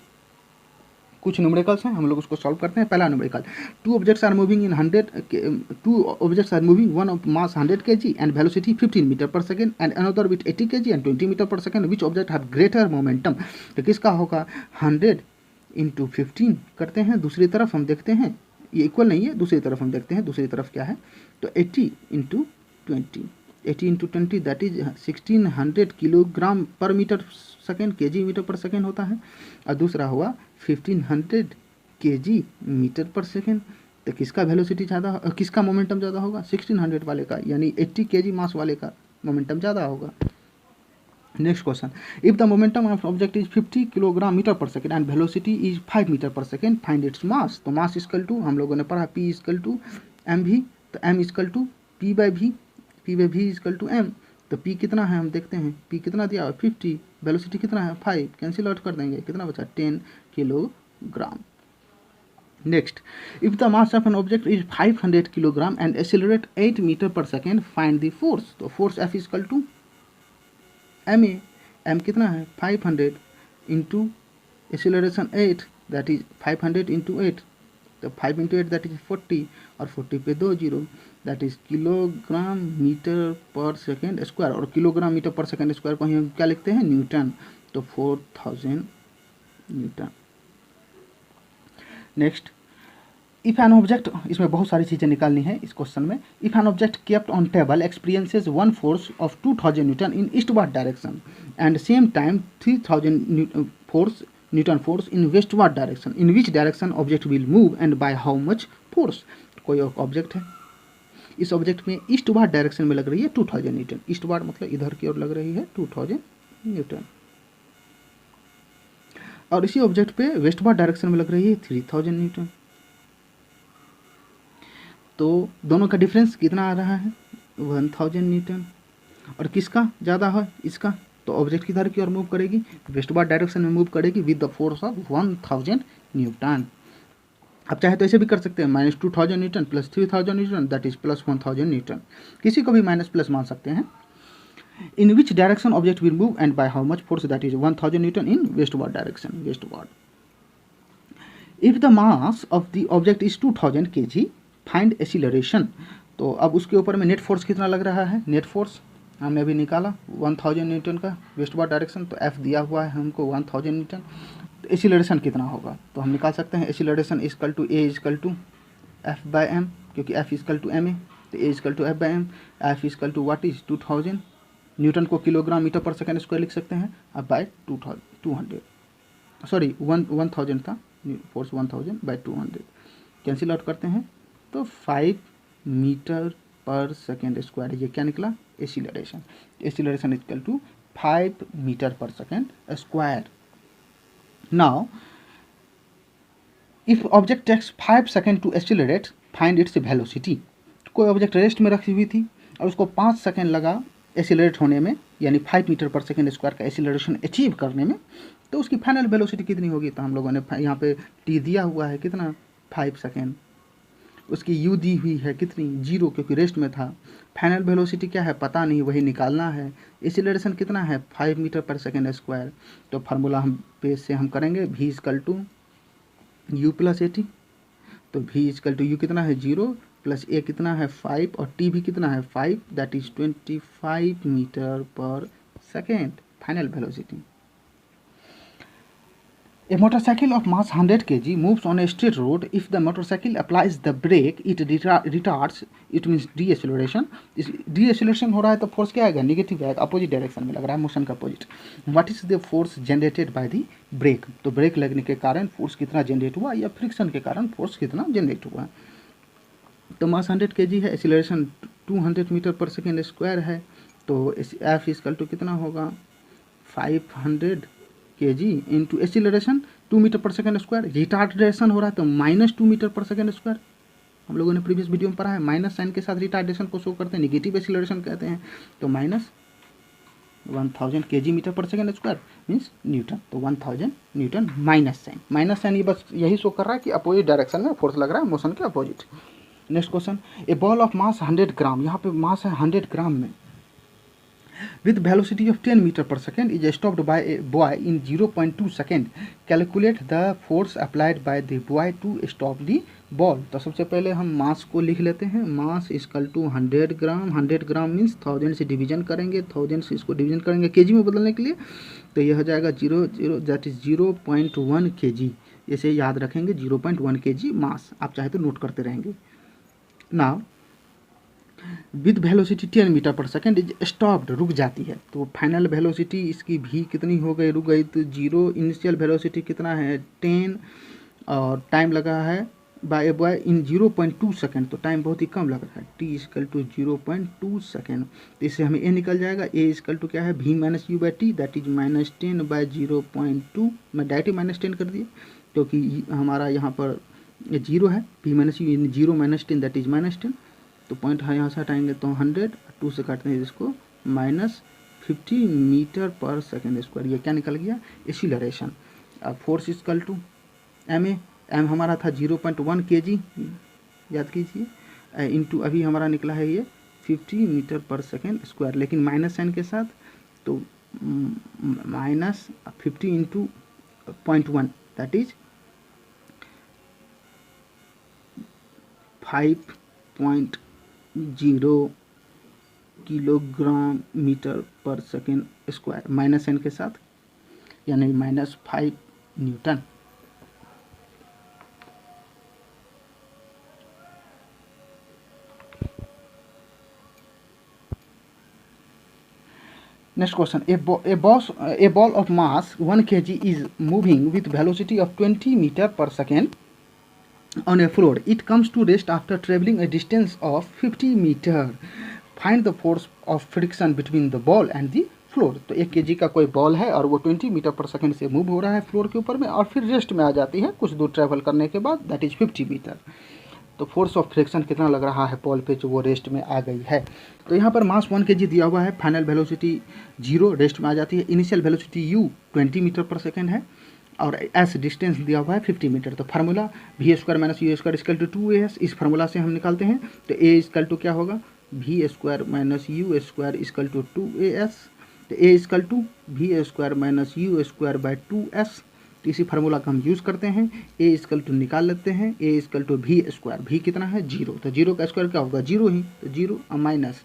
A: कुछ न्यूमेरिकल्स हैं, हम लोग उसको सॉल्व करते हैं। पहला numerical, two objects are moving in 100, one of mass 100 kg and velocity 15 metre per second and another with 80 kg and 20 metre per second, which object have greater momentum. तो किसका होगा? 100 × 15 करते हैं, दूसरी तरफ हम देखते हैं ये इक्वल नहीं है, दूसरी तरफ हम देखते हैं दूसरी तरफ क्या है। तो 80 × 20, 80 × 20 दैट इज 1600 किलोग्राम पर metre second, kg metre per second होता है। और दूसरा हुआ 1500 kg मीटर पर सेकेंड। तो किसका वेलोसिटी ज़्यादा, किसका मोमेंटम ज़्यादा होगा? 1600 वाले का, यानी 80 kg मास वाले का मोमेंटम ज़्यादा होगा। Next question, if the momentum of object is 50 kilogram metre per second and velocity is 5 metre per second, find its mass. तो मास इक्वल टू, हम लोगों ने पढ़ा P इक्वल टू mv, तो m equal to P/v, P/v equal to m। तो P कितना है हम देखते हैं, P कितना दिया? 50, वेलोसिटी कितना है? 5, कैंसिल आउट कर देंगे, कितना बचा? 10 kilogram. Next, if the mass of an object is 500 kilogram and accelerate 8 metre per second, find the force. तो force F equal to M A, M कितना है? 500 into acceleration 8, that is 500 into 8, तो 5 into 8 that is 40, और 40 पे 2 zero, that is kilogram metre per second square, और kilogram metre per second square को हम क्या लिखते हैं? न्यूटन, तो 4000 newton. Next, if an object, इसमें बहुत सारी चीज़ें निकालनी है इस क्वेश्चन में। If an object kept on table experiences one force of 2000 newton in eastward direction and same time 3000 force newton force in westward direction, in which direction object will move and by how much force. कोई object है, इस object में ईस्टवार्ड direction में लग रही है 2000 Newton. ईस्टवार्ड मतलब इधर की ओर लग रही है 2000 न्यूटन, और इसी ऑब्जेक्ट पे वेस्टवार्ड डायरेक्शन में लग रही है 3000 न्यूटन। तो दोनों का डिफरेंस कितना आ रहा है 1000 न्यूटन। और किसका ज़्यादा है, इसका। तो ऑब्जेक्ट किधर की ओर मूव करेगी, वेस्टवार्ड डायरेक्शन में मूव करेगी with the force of 1000 newton. आप चाहे तो ऐसे भी कर सकते हैं, -2000 newton plus 3000 newton that is plus 1000 newton. किसी को भी माइनस प्लस मान सकते हैं। In which direction object will move and by how much force that is 1000 newton in westward direction, westward. If the mass of the object is 2000 kg find acceleration. तो अब उसके ऊपर में नेट फोर्स कितना लग रहा है, नेट फोर्स हमने अभी निकाला 1000 न्यूटन का वेस्टवार्ड डायरेक्शन, तो एफ दिया हुआ है हमको 1000 न्यूटन। तो एक्सीलरेशन कितना होगा, तो हम निकाल सकते हैं acceleration equal to A equal to F by M, क्योंकि F equal to M A, तो A equal to F by M. F equal to what is 2000, newton को kilogram metre per second square लिख सकते हैं, अब bye 200 sorry 1000 था, force 1000 bye 200 cancel out करते हैं तो 5 मीटर पर सेकेंड स्क्वायर। ये क्या निकला, acceleration. Acceleration equal to 5 metre per second square. Now if object takes 5 second to accelerate find its velocity. कोई ऑब्जेक्ट रेस्ट में रखी हुई थी और उसको 5 सेकेंड लगा एक्सीलरेट होने में, यानी 5 मीटर पर सेकेंड स्क्वायर का एक्सीलरेशन अचीव करने में, तो उसकी फाइनल वेलोसिटी कितनी होगी। तो हम लोगों ने यहाँ पे टी दिया हुआ है कितना 5 सेकेंड, उसकी यू दी हुई है कितनी 0, क्योंकि रेस्ट में था। फाइनल वेलोसिटी क्या है पता नहीं, वही निकालना है। एक्सीलरेशन कितना है 5 मीटर पर सेकेंड स्क्वायर। तो फार्मूला हम पेज से हम करेंगे v equal to U plus A T. तो v इक्वल टू यू कितना है 0 प्लस ए कितना है 5 और टी भी कितना है 5, that is 25 metre per second final velocity. A motorcycle of mass 100 kg moves on a straight road. If the motorcycle applies the brake, it retards. It means deceleration. Deceleration हो रहा है तो फोर्स क्या आएगा, negative आएगा, opposite direction में लग रहा है, मोशन का अपोजिट। What is the force generated by the brake. तो ब्रेक लगने के कारण फोर्स कितना जनरेट हुआ, या फ्रिक्शन के कारण फोर्स कितना जनरेट हुआ। तो मास 100 kg है, acceleration 200 metre per second square है, तो एफ इक्वल टू कितना होगा 500 kg into acceleration 2 metre per second square. Retardation हो रहा है तो -2 मीटर पर सेकेंड स्क्वायर। हम लोगों ने प्रीवियस वीडियो में पढ़ा है, माइनस साइन के साथ रिटार्डेशन को शो करते हैं, निगेटिव एक्सीलरेशन कहते हैं। तो -1000 kg metre per second square means Newton, तो 1000 न्यूटन माइनस साइन ये बस यही शो कर रहा है कि अपोजिट डायरेक्शन में फोर्स लग रहा है, मोशन के opposite. Next question, A ball of mass 100 ग्राम, यहाँ पे मास है 100 ग्राम में, with velocity of 10 meter per second is stopped by a boy in 0.2 second. Calculate the force applied by the boy to stop the ball. तो सबसे पहले हम मास को लिख लेते हैं, mass equal to 100 gram. 100 gram means 1000 से डिवीजन करेंगे, 1000 से इसको डिवीजन करेंगे केजी में बदलने के लिए, तो यह हो जाएगा 0 दैट इज 0.1 kg। इसे याद रखेंगे 0.1 kg मास, आप चाहे तो नोट करते रहेंगे। Now with velocity 10 metre per second is stopped, रुक जाती है। तो फाइनल वेलोसिटी इसकी भी कितनी हो गई, रुक गई, तो 0। इनिशियल वेलोसिटी कितना है 10 और टाइम लगा है by a boy in 0.2 second, तो टाइम बहुत ही कम लग रहा है। टी इक्वल टू 0.2 सेकेंड, तो इससे हमें ए निकल जाएगा। ए इक्वल टू क्या है v minus U by T, that is -10 by 0.2। मैं डायरेक्ट -10 कर दिया क्योंकि हमारा यहाँ पर 0 है, v minus you 0 -10 that is -10। तो पॉइंट यहाँ से हटाएंगे तो 100, 2 से काटते हैं इसको -50 मीटर पर सेकेंड स्क्वायर। ये क्या निकल गया, एक्सीलरेशन। अब force equal to M A, M हमारा था 0.1 kg, याद कीजिए, इंटू अभी हमारा निकला है ये 50 मीटर पर सेकेंड स्क्वायर, लेकिन माइनस साइन के साथ, तो -50 into 0.1 that is 5.0 kilogram metre per second square, minus sign के साथ, यानी -5 newton. Next question, a ball of mass 1 kg is moving with velocity of 20 meter per second on a floor. It comes to rest after traveling a distance of 50 meter. Find the force of friction between the ball and the floor. तो 1 kg का कोई ball है और वो 20 metre पर second से move हो रहा है फ्लोर के ऊपर में और फिर रेस्ट में आ जाती है कुछ दूर ट्रैवल करने के बाद, दैट इज़ 50 मीटर. तो फोर्स ऑफ फ्रिक्शन कितना लग रहा है बॉल पे जो वो रेस्ट में आ गई है. तो यहाँ पर मास 1 kg दिया हुआ है, फाइनल वेलोसिटी 0, रेस्ट में आ जाती है, इनिशियल वेलोसिटी u 20 मीटर पर सेकंड है और एस डिस्टेंस दिया हुआ है 50 मीटर. तो formula V square minus U square equal to 2as, इस फार्मूला से हम निकालते हैं. तो ए इक्वल टू क्या होगा, V square minus U square equal to 2as. तो A equal to V square minus U square by 2s. तो इसी फार्मूला का हम यूज़ करते हैं. ए इक्वल टू निकाल लेते हैं, A equal to V square, V कितना है 0, तो 0 का स्क्वायर क्या होगा 0 ही, तो 0 माइनस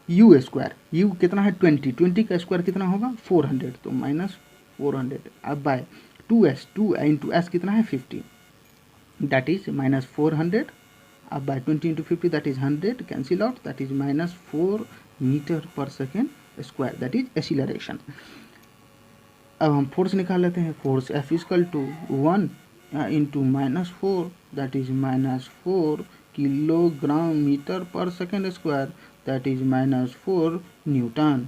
A: यू स्क्वायर, यू कितना है 20, 20 का स्क्वायर कितना होगा 400, तो माइनस 400 अब बाय 2s, 2 इंटू एस कितना है 50, दैट इज माइनस 400 अब by 20 into 50 that is 100, cancel out, that is minus 4 metre per second square, that is acceleration. अब हम फोर्स निकाल लेते हैं. Force F equal to 1 into minus 4 that is minus 4 kilogram metre per second square, that is minus 4 newton.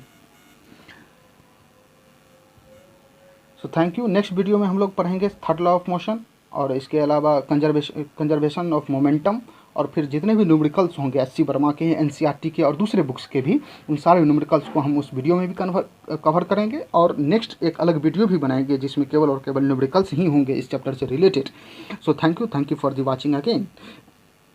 A: So thank you. Next video में हम लोग पढ़ेंगे third law of motion और इसके अलावा कंजर्वेशन ऑफ मोमेंटम और फिर जितने भी न्यूमेरिकल्स होंगे एससी वर्मा के, एनसीईआरटी के और दूसरे बुक्स के भी, उन सारे न्यूमेरिकल्स को हम उस वीडियो में भी कवर करेंगे और नेक्स्ट एक अलग वीडियो भी बनाएंगे जिसमें केवल और केवल न्यूमेरिकल्स ही होंगे इस चैप्टर से related. So thank you for the watching again.